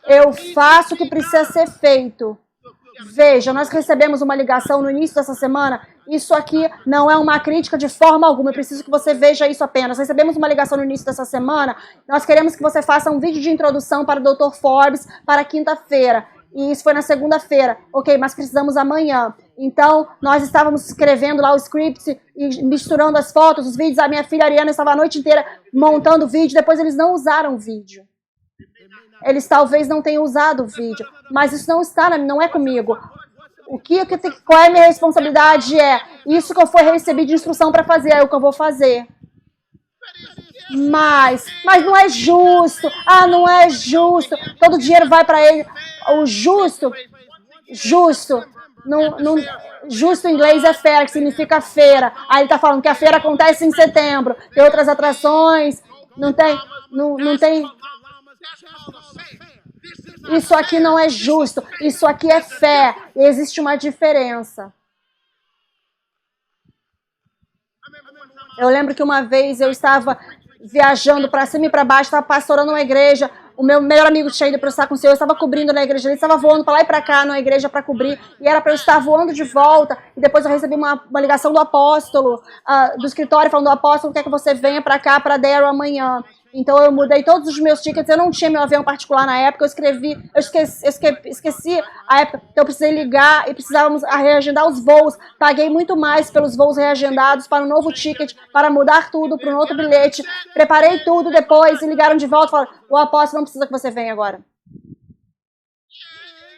Eu faço o que precisa ser feito. Veja, nós recebemos uma ligação no início dessa semana. Isso aqui não é uma crítica de forma alguma. Eu preciso que você veja isso apenas. Recebemos uma ligação no início dessa semana. Nós queremos que você faça um vídeo de introdução para o Dr. Forbes para quinta-feira. E isso foi na segunda-feira. Ok, mas precisamos amanhã. Então, nós estávamos escrevendo lá o script e misturando as fotos, os vídeos. A minha filha Ariana estava a noite inteira montando o vídeo. Depois eles não usaram o vídeo. Eles talvez não tenham usado o vídeo. Mas isso não é comigo. Qual é a minha responsabilidade? É isso que eu fui recebido de instrução para fazer. É o que eu vou fazer. Mas não é justo. Ah, não é justo. Todo o dinheiro vai para ele. O justo em inglês é feira, que significa feira. Aí ele tá falando que a feira acontece em setembro. Tem outras atrações. Não tem. Isso aqui não é justo. Isso aqui é fé. E existe uma diferença. Eu lembro que uma vez eu estava viajando para cima e para baixo, estava pastorando uma igreja. O meu melhor amigo tinha ido para estar com o Senhor, eu estava cobrindo na igreja, ele estava voando para lá e para cá na igreja para cobrir, e era para eu estar voando de volta, e depois eu recebi uma ligação do apóstolo, do escritório, falando: o apóstolo quer que você venha para cá, para Darrow amanhã. Então eu mudei todos os meus tickets, eu não tinha meu avião particular na época, eu esqueci a época, então eu precisei ligar e precisávamos reagendar os voos, paguei muito mais pelos voos reagendados para um novo ticket, para mudar tudo para um outro bilhete, preparei tudo depois e ligaram de volta e falaram: o apóstolo não precisa que você venha agora.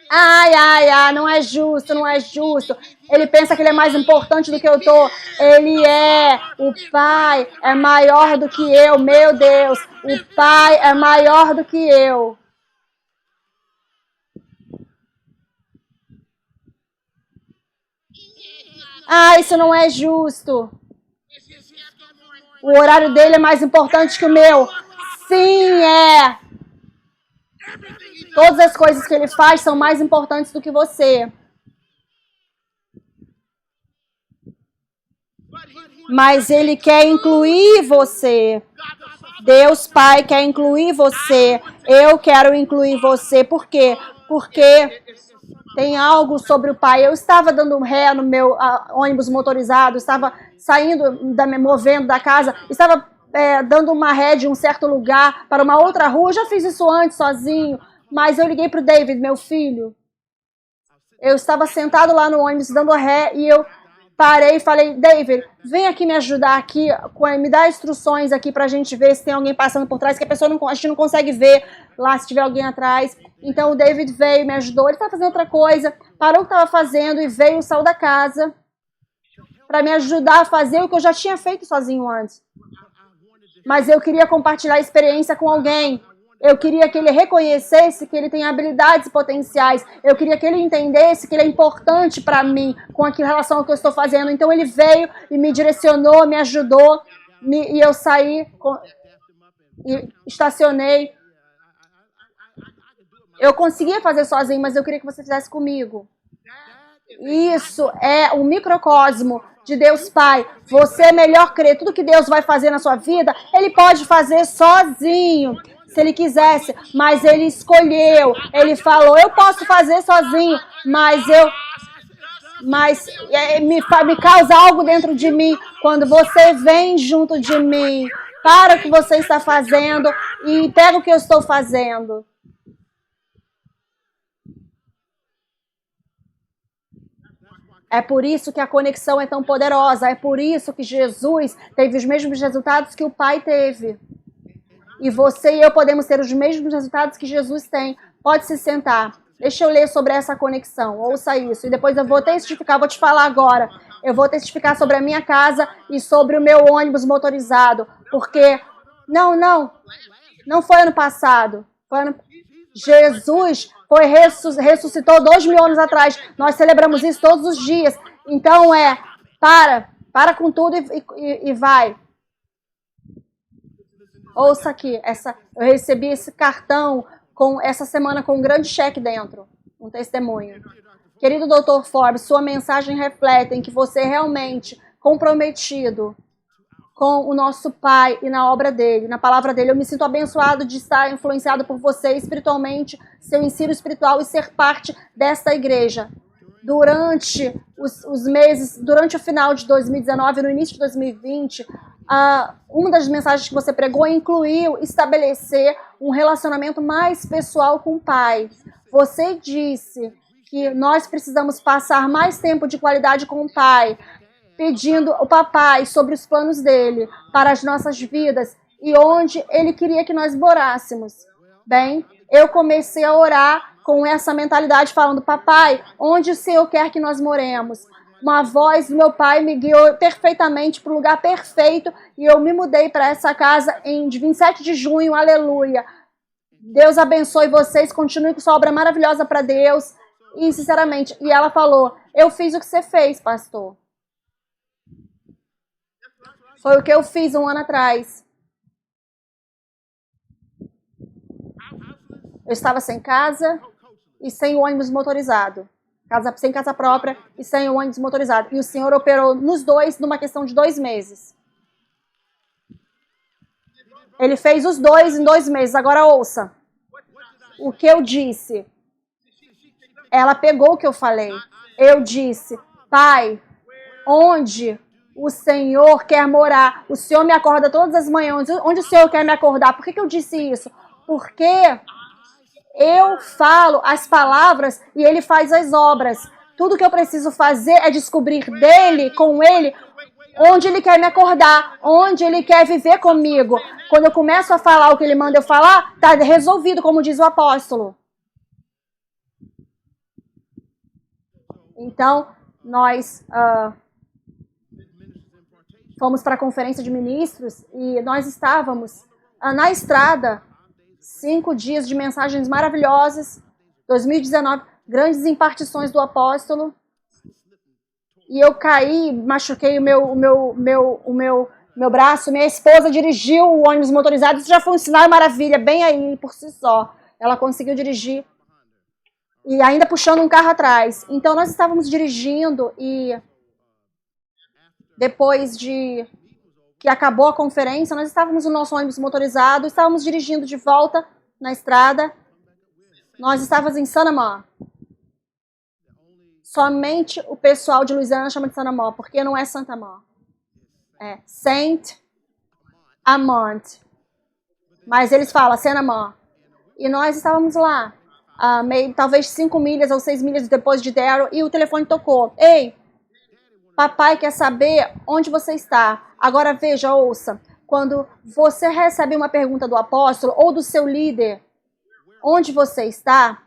Ai, não é justo, não é justo. Ele pensa que ele é mais importante do que eu tô. Ele é. O Pai é maior do que eu, meu Deus. O Pai é maior do que eu. Isso não é justo. O horário dele é mais importante que o meu. Sim, é. Todas as coisas que ele faz são mais importantes do que você. Mas ele quer incluir você. Deus Pai quer incluir você. Eu quero incluir você. Por quê? Porque tem algo sobre o Pai. Eu estava dando ré no meu ônibus motorizado, estava movendo da casa, estava dando uma ré de um certo lugar para uma outra rua. Eu já fiz isso antes sozinho. Mas eu liguei para o David, meu filho. Eu estava sentado lá no ônibus dando ré e eu parei e falei: David, vem aqui me ajudar aqui, me dá instruções aqui pra gente ver se tem alguém passando por trás, que a gente não consegue ver lá se tiver alguém atrás. Então o David veio, me ajudou, ele estava fazendo outra coisa, parou o que estava fazendo e veio, saiu da casa para me ajudar a fazer o que eu já tinha feito sozinho antes. Mas eu queria compartilhar a experiência com alguém. Eu queria que ele reconhecesse que ele tem habilidades potenciais. Eu queria que ele entendesse que ele é importante para mim com relação ao que eu estou fazendo. Então ele veio e me direcionou, me ajudou. E eu saí e estacionei. Eu conseguia fazer sozinho, mas eu queria que você fizesse comigo. Isso é um microcosmo de Deus Pai. Você é melhor crer. Tudo que Deus vai fazer na sua vida, Ele pode fazer sozinho. Se ele quisesse, mas ele escolheu, ele falou: eu posso fazer sozinho, mas me causa algo dentro de mim quando você vem junto de mim. Para o que você está fazendo e pega o que eu estou fazendo. É por isso que a conexão é tão poderosa, é por isso que Jesus teve os mesmos resultados que o Pai teve. E você e eu podemos ter os mesmos resultados que Jesus tem. Pode se sentar. Deixa eu ler sobre essa conexão. Ouça isso. E depois eu vou testificar, vou te falar agora. Eu vou testificar sobre a minha casa e sobre o meu ônibus motorizado. Porque, não foi ano passado. Jesus ressuscitou 2000 anos atrás. Nós celebramos isso todos os dias. Então para com tudo e vai. Ouça aqui, eu recebi esse cartão essa semana com um grande cheque dentro, um testemunho. Querido Dr. Forbes, sua mensagem reflete em que você é realmente comprometido com o nosso Pai e na obra dele, na palavra dele. Eu me sinto abençoado de estar influenciado por você espiritualmente, seu ensino espiritual e ser parte desta igreja. Durante os meses, durante o final de 2019 e no início de 2020, uma das mensagens que você pregou incluiu estabelecer um relacionamento mais pessoal com o Pai. Você disse que nós precisamos passar mais tempo de qualidade com o Pai, pedindo o Papai sobre os planos dele para as nossas vidas e onde ele queria que nós morássemos. Bem, eu comecei a orar com essa mentalidade, falando: Papai, onde o Senhor quer que nós moremos? Uma voz do meu pai me guiou perfeitamente para o lugar perfeito e eu me mudei para essa casa de 27 de junho, aleluia. Deus abençoe vocês, continue com sua obra maravilhosa para Deus. E, sinceramente, ela falou: eu fiz o que você fez, pastor. Foi o que eu fiz um ano atrás. Eu estava sem casa e sem ônibus motorizado. Sem casa própria e sem ônibus motorizado. E o Senhor operou nos dois numa questão de 2 meses. Ele fez os dois em 2 meses. Agora ouça. O que eu disse. Ela pegou o que eu falei. Eu disse: Pai, onde o Senhor quer morar? O Senhor me acorda todas as manhãs. Onde o Senhor quer me acordar? Por que eu disse isso? Porque eu falo as palavras e ele faz as obras. Tudo que eu preciso fazer é descobrir dele, com ele, onde ele quer me acordar, onde ele quer viver comigo. Quando eu começo a falar o que ele manda eu falar, está resolvido, como diz o apóstolo. Então, nós fomos para a conferência de ministros e nós estávamos na estrada. 5 dias de mensagens maravilhosas, 2019, grandes impartições do apóstolo. E eu caí, machuquei o meu braço. Minha esposa dirigiu o ônibus motorizado. Isso já foi um sinal e maravilha, bem aí, por si só. Ela conseguiu dirigir. E ainda puxando um carro atrás. Então, nós estávamos dirigindo e depois que acabou a conferência, nós estávamos no nosso ônibus motorizado, estávamos dirigindo de volta na estrada. Nós estávamos em Sanamá. Somente o pessoal de Louisiana chama de Sanamá, porque não é Santa Amã. É Saint Amant. Mas eles falam Sanamá. E nós estávamos lá, talvez 5 milhas ou 6 milhas depois de Darrow, e o telefone tocou. Ei, papai quer saber onde você está. Agora veja, ouça. Quando você recebe uma pergunta do apóstolo ou do seu líder, onde você está?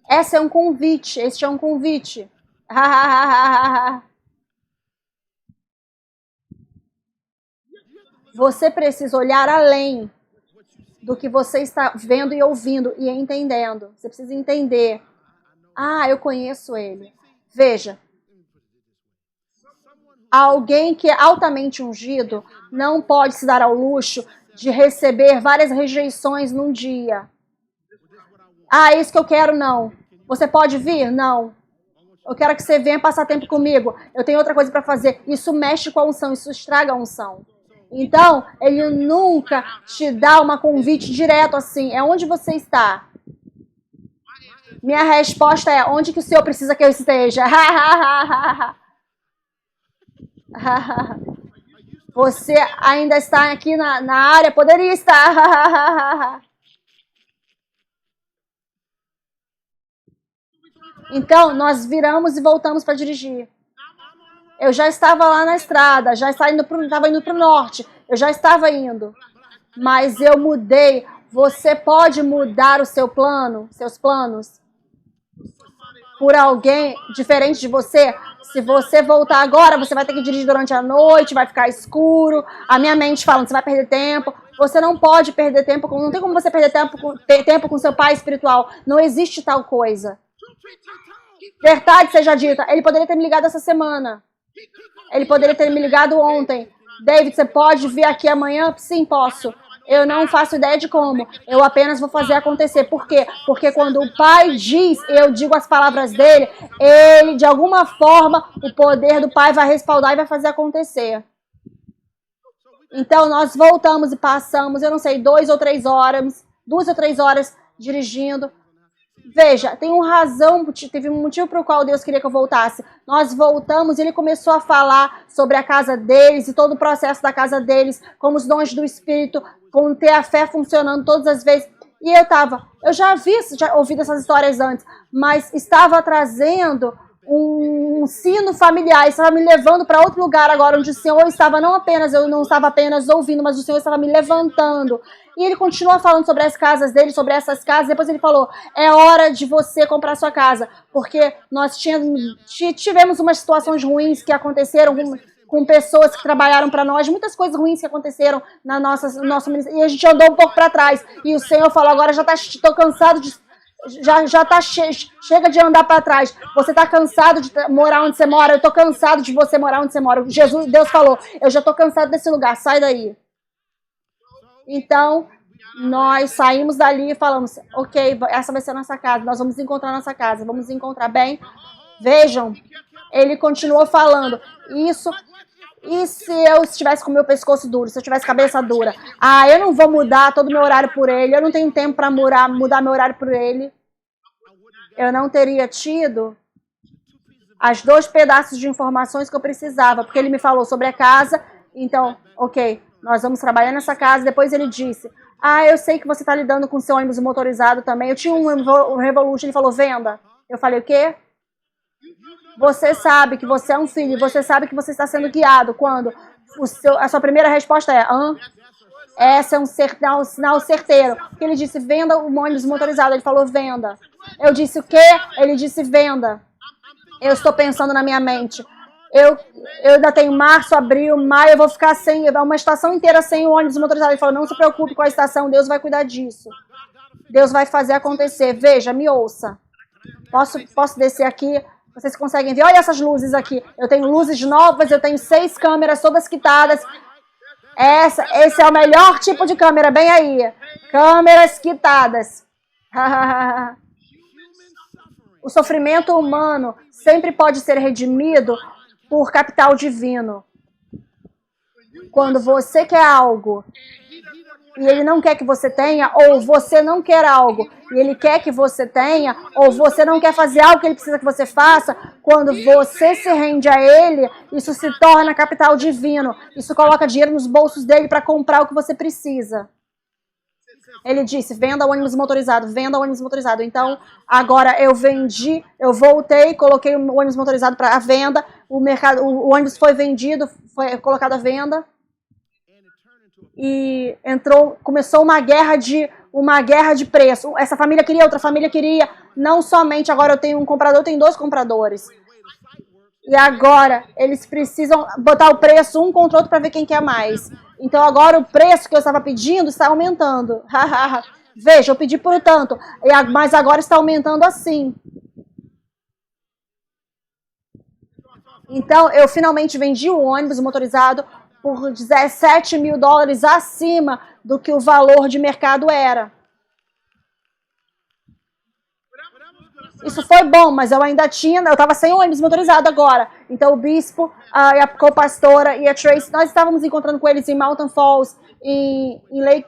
Este é um convite. Você precisa olhar além do que você está vendo e ouvindo e entendendo. Você precisa entender. Eu conheço ele. Veja. Alguém que é altamente ungido não pode se dar ao luxo de receber várias rejeições num dia. Isso que eu quero, não. Você pode vir? Não. Eu quero que você venha passar tempo comigo. Eu tenho outra coisa para fazer. Isso mexe com a unção, isso estraga a unção. Então, ele nunca te dá uma convite direto assim. É onde você está. Minha resposta é: onde que o Senhor precisa que eu esteja? Você ainda está aqui na área? Poderia estar. Então, nós viramos e voltamos para dirigir. Eu já estava lá na estrada, já estava indo para o norte. Eu já estava indo. Mas eu mudei. Você pode mudar o seu plano, seus planos? por alguém diferente de você, se você voltar agora, você vai ter que dirigir durante a noite, vai ficar escuro. A minha mente falando, você vai perder tempo. Você não pode perder tempo, não tem como você perder tempo com seu pai espiritual. Não existe tal coisa. Verdade seja dita, ele poderia ter me ligado essa semana. Ele poderia ter me ligado ontem. David, você pode vir aqui amanhã? Sim, posso. Eu não faço ideia de como. Eu apenas vou fazer acontecer. Por quê? Porque quando o pai diz, eu digo as palavras dele, ele, de alguma forma, o poder do pai vai respaldar e vai fazer acontecer. Então, nós voltamos e passamos, eu não sei, 2 ou 3 horas dirigindo. Veja, tem uma razão, teve um motivo para o qual Deus queria que eu voltasse. Nós voltamos e ele começou a falar sobre a casa deles e todo o processo da casa deles, como os dons do Espírito, como ter a fé funcionando todas as vezes. E eu já ouvido essas histórias antes, mas estava trazendo um sino familiar, estava me levando para outro lugar agora, onde o Senhor estava eu não estava apenas ouvindo, mas o Senhor estava me levantando. E ele continua falando sobre as casas dele, sobre essas casas. Depois ele falou, é hora de você comprar sua casa. Porque nós tivemos umas situações ruins que aconteceram com pessoas que trabalharam para nós. Muitas coisas ruins que aconteceram no nosso ministério. E a gente andou um pouco para trás. E o Senhor falou, agora estou cansado de... Chega de andar para trás. Você está cansado de morar onde você mora. Eu estou cansado de você morar onde você mora. Deus falou, eu já estou cansado desse lugar. Sai daí. Então, nós saímos dali e falamos, ok, essa vai ser a nossa casa, nós vamos encontrar a nossa casa, vamos encontrar bem. Vejam, ele continuou falando, isso, e se eu estivesse com o meu pescoço duro, se eu tivesse cabeça dura? Eu não vou mudar todo o meu horário por ele, eu não tenho tempo para mudar meu horário por ele. Eu não teria tido as 2 pedaços de informações que eu precisava, porque ele me falou sobre a casa, então, ok, nós vamos trabalhar nessa casa. Depois ele disse, eu sei que você está lidando com seu ônibus motorizado também. Eu tinha um Revolution, ele falou, venda. Eu falei, o quê? Você sabe que você é um filho, você sabe que você está sendo guiado quando a sua primeira resposta é, esse é um sinal certeiro. Porque ele disse, venda o ônibus motorizado. Ele falou, venda. Eu disse, o quê? Ele disse, venda. Eu estou pensando na minha mente. Eu ainda tenho março, abril, maio, eu vou ficar uma estação inteira sem o ônibus motorizado. Ele falou, não se preocupe com a estação, Deus vai cuidar disso. Deus vai fazer acontecer. Veja, me ouça. Posso descer aqui? Vocês conseguem ver? Olha essas luzes aqui. Eu tenho luzes novas, eu tenho 6 câmeras, todas quitadas. Esse é o melhor tipo de câmera, bem aí. Câmeras quitadas. O sofrimento humano sempre pode ser redimido por capital divino. Quando você quer algo e ele não quer que você tenha, ou você não quer algo e ele quer que você tenha, ou você não quer fazer algo que ele precisa que você faça, quando você se rende a ele, isso se torna capital divino. Isso coloca dinheiro nos bolsos dele para comprar o que você precisa. Ele disse, venda o ônibus motorizado, venda o ônibus motorizado. Então, agora eu vendi, eu voltei, coloquei o ônibus motorizado para a venda, o ônibus foi vendido, foi colocado à venda. E começou uma guerra de preço. Essa família queria, outra família queria. Não somente agora eu tenho um comprador, eu tenho 2 compradores. E agora eles precisam botar o preço um contra o outro para ver quem quer mais. Então agora o preço que eu estava pedindo está aumentando. Veja, eu pedi por tanto, mas agora está aumentando assim. Então eu finalmente vendi o ônibus motorizado por $17 mil acima do que o valor de mercado era. Isso foi bom, mas eu estava sem ônibus motorizado agora. Então o bispo, a co-pastora e a Tracy, nós estávamos encontrando com eles em Mountain Falls,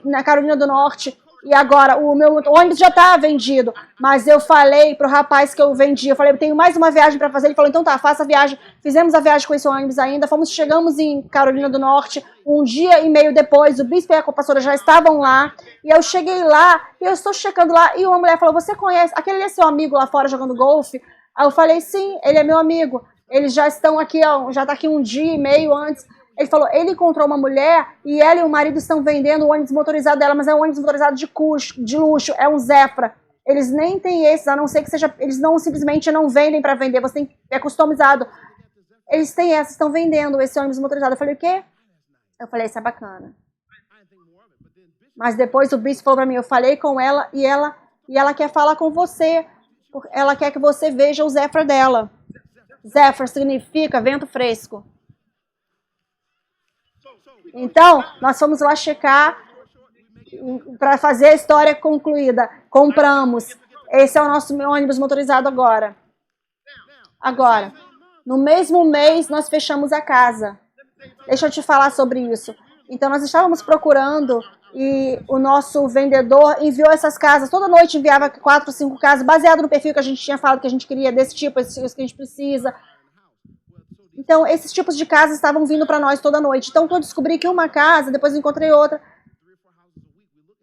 na Carolina do Norte. E agora, o meu ônibus já está vendido. Mas eu falei pro rapaz que eu vendi, eu falei, eu tenho mais uma viagem para fazer. Ele falou, então tá, faça a viagem. Fizemos a viagem com esse ônibus ainda. Chegamos em Carolina do Norte. 1 dia e meio depois, o bispo e a pastora já estavam lá. E eu cheguei lá, e eu estou checando lá. E uma mulher falou, você conhece, aquele é seu amigo lá fora jogando golfe? Aí eu falei, sim, ele é meu amigo. Eles já estão aqui, já está aqui 1 dia e meio antes. Ele falou, ele encontrou uma mulher e ela e o marido estão vendendo o ônibus motorizado dela, mas é um ônibus motorizado de luxo, é um Zefra. Eles nem têm esses, a não ser que seja... Eles não simplesmente não vendem para vender, você tem, é customizado. Eles têm essas, estão vendendo esse ônibus motorizado. Eu falei, o quê? Eu falei, isso é bacana. Mas depois o bispo falou para mim, eu falei com ela e ela quer falar com você. Ela quer que você veja o Zephyr dela. Zephyr significa vento fresco. Então, nós fomos lá checar para fazer a história concluída. Compramos. Esse é o nosso ônibus motorizado agora. Agora, no mesmo mês, nós fechamos a casa. Deixa eu te falar sobre isso. Então, nós estávamos procurando e o nosso vendedor enviou essas casas. Toda noite enviava 4, 5 casas, baseado no perfil que a gente tinha falado que a gente queria, desse tipo, esses que a gente precisa. Então, esses tipos de casas estavam vindo para nós toda noite. Então, eu descobri que uma casa, depois eu encontrei outra.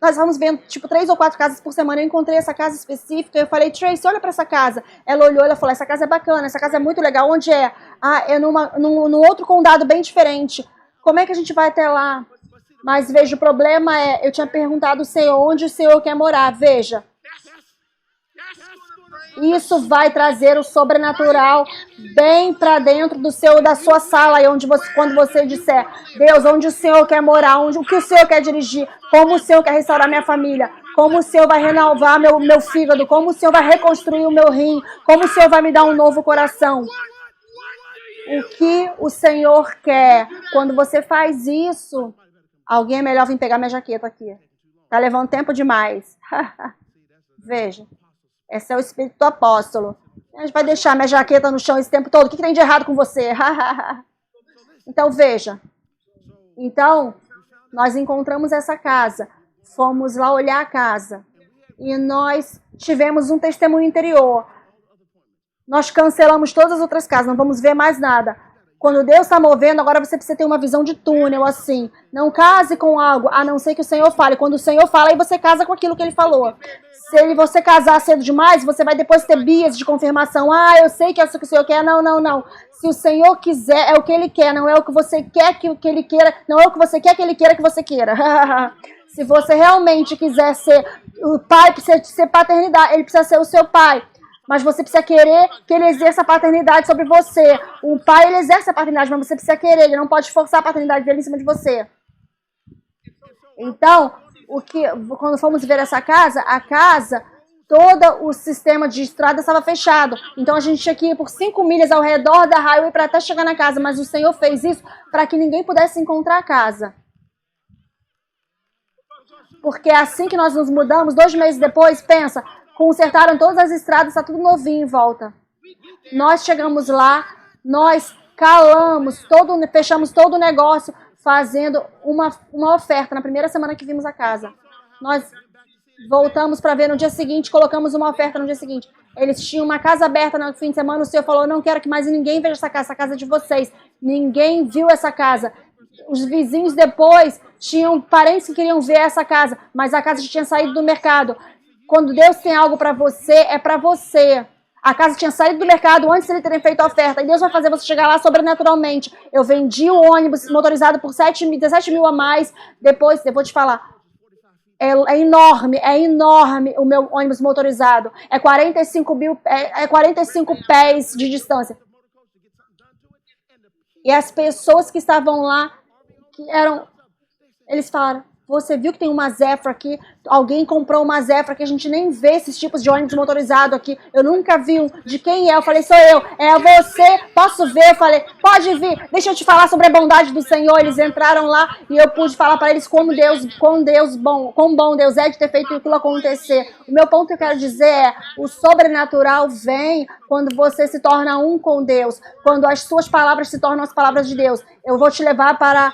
Nós vamos vendo, tipo, 3 ou 4 casas por semana. Eu encontrei essa casa específica. Eu falei, Tracy, olha para essa casa. Ela olhou, ela falou, essa casa é bacana, essa casa é muito legal. Onde é? Ah, é num outro condado bem diferente. Como é que a gente vai até lá? Mas, veja, o problema é, eu tinha perguntado ao Senhor onde o Senhor quer morar. Veja. Isso vai trazer o sobrenatural bem para dentro da sua sala, aí quando você disser, Deus, onde o Senhor quer morar, o que o Senhor quer dirigir, como o Senhor quer restaurar minha família, como o Senhor vai renovar meu fígado, como o Senhor vai reconstruir o meu rim, como o Senhor vai me dar um novo coração. O que o Senhor quer. Quando você faz isso, alguém é melhor vir pegar minha jaqueta aqui. Tá levando tempo demais. Veja. Esse é o espírito do apóstolo. A gente vai deixar minha jaqueta no chão esse tempo todo. O que tem de errado com você? Então, veja. Então, nós encontramos essa casa. Fomos lá olhar a casa. E nós tivemos um testemunho interior. Nós cancelamos todas as outras casas. Não vamos ver mais nada. Quando Deus está movendo, agora você precisa ter uma visão de túnel, assim. Não case com algo, a não ser que o Senhor fale. Quando o Senhor fala, aí você casa com aquilo que Ele falou. Se você casar cedo demais, você vai depois ter bias de confirmação. Ah, eu sei que é isso que o Senhor quer. Não, não, não. Se o Senhor quiser, é o que Ele quer. Não é o que você quer que Ele queira. Não é o que você quer que Ele queira que você queira. Se você realmente quiser ser o pai, precisa ser paternidade. Ele precisa ser o seu pai. Mas você precisa querer que ele exerça a paternidade sobre você. O pai, ele exerce a paternidade, mas você precisa querer. Ele não pode forçar a paternidade dele em cima de você. Então, quando fomos ver essa casa, a casa, todo o sistema de estrada estava fechado. Então, a gente tinha que ir por 5 milhas ao redor da highway para até chegar na casa. Mas o Senhor fez isso para que ninguém pudesse encontrar a casa. Porque assim que nós nos mudamos, 2 meses depois, pensa... Consertaram todas as estradas, está tudo novinho em volta. Nós chegamos lá, nós calamos, fechamos todo o negócio, fazendo uma oferta na primeira semana que vimos a casa. Nós voltamos para ver no dia seguinte, colocamos uma oferta no dia seguinte. Eles tinham uma casa aberta no fim de semana, o Senhor falou, não quero que mais ninguém veja essa casa é de vocês. Ninguém viu essa casa. Os vizinhos depois tinham parentes que queriam ver essa casa, mas a casa já tinha saído do mercado. Quando Deus tem algo para você, é para você. A casa tinha saído do mercado antes de ele terem feito a oferta. E Deus vai fazer você chegar lá sobrenaturalmente. Eu vendi o ônibus motorizado por 17 mil a mais. Depois, eu vou te falar. É enorme o meu ônibus motorizado. É 45 pés de distância. E as pessoas que estavam lá, eles falaram, você viu que tem uma Zephyr aqui? Alguém comprou uma Zephyr aqui, a gente nem vê esses tipos de ônibus motorizado aqui. Eu nunca vi um. De quem é? Eu falei, sou eu. É você? Posso ver? Eu falei, pode vir. Deixa eu te falar sobre a bondade do Senhor. Eles entraram lá e eu pude falar para eles quão bom Deus é de ter feito aquilo acontecer. O meu ponto que eu quero dizer é, o sobrenatural vem quando você se torna um com Deus. Quando as suas palavras se tornam as palavras de Deus. Eu vou te levar para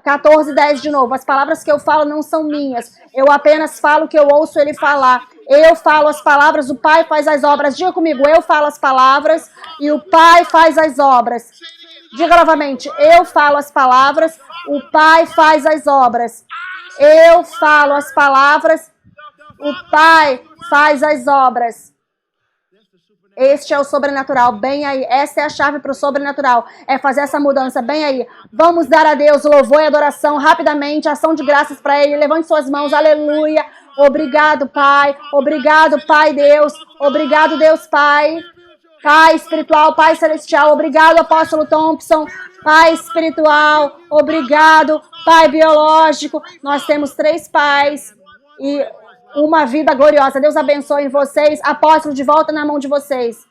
14:10 de novo. As palavras que eu falo não são minhas. Eu apenas falo o que eu ouço ele falar. Eu falo as palavras, o Pai faz as obras. Diga comigo, eu falo as palavras e o Pai faz as obras. Diga novamente, eu falo as palavras, o Pai faz as obras. Eu falo as palavras, o Pai faz as obras. Este é o sobrenatural, bem aí. Essa é a chave para o sobrenatural. É fazer essa mudança, bem aí. Vamos dar a Deus louvor e adoração rapidamente, ação de graças para Ele. Levante suas mãos, aleluia. Obrigado, Pai. Obrigado, Pai Deus. Obrigado, Deus Pai. Pai espiritual, Pai celestial. Obrigado, Apóstolo Thompson. Pai espiritual. Obrigado, Pai biológico. Nós temos 3 pais e uma vida gloriosa. Deus abençoe vocês. Apóstolo, de volta na mão de vocês.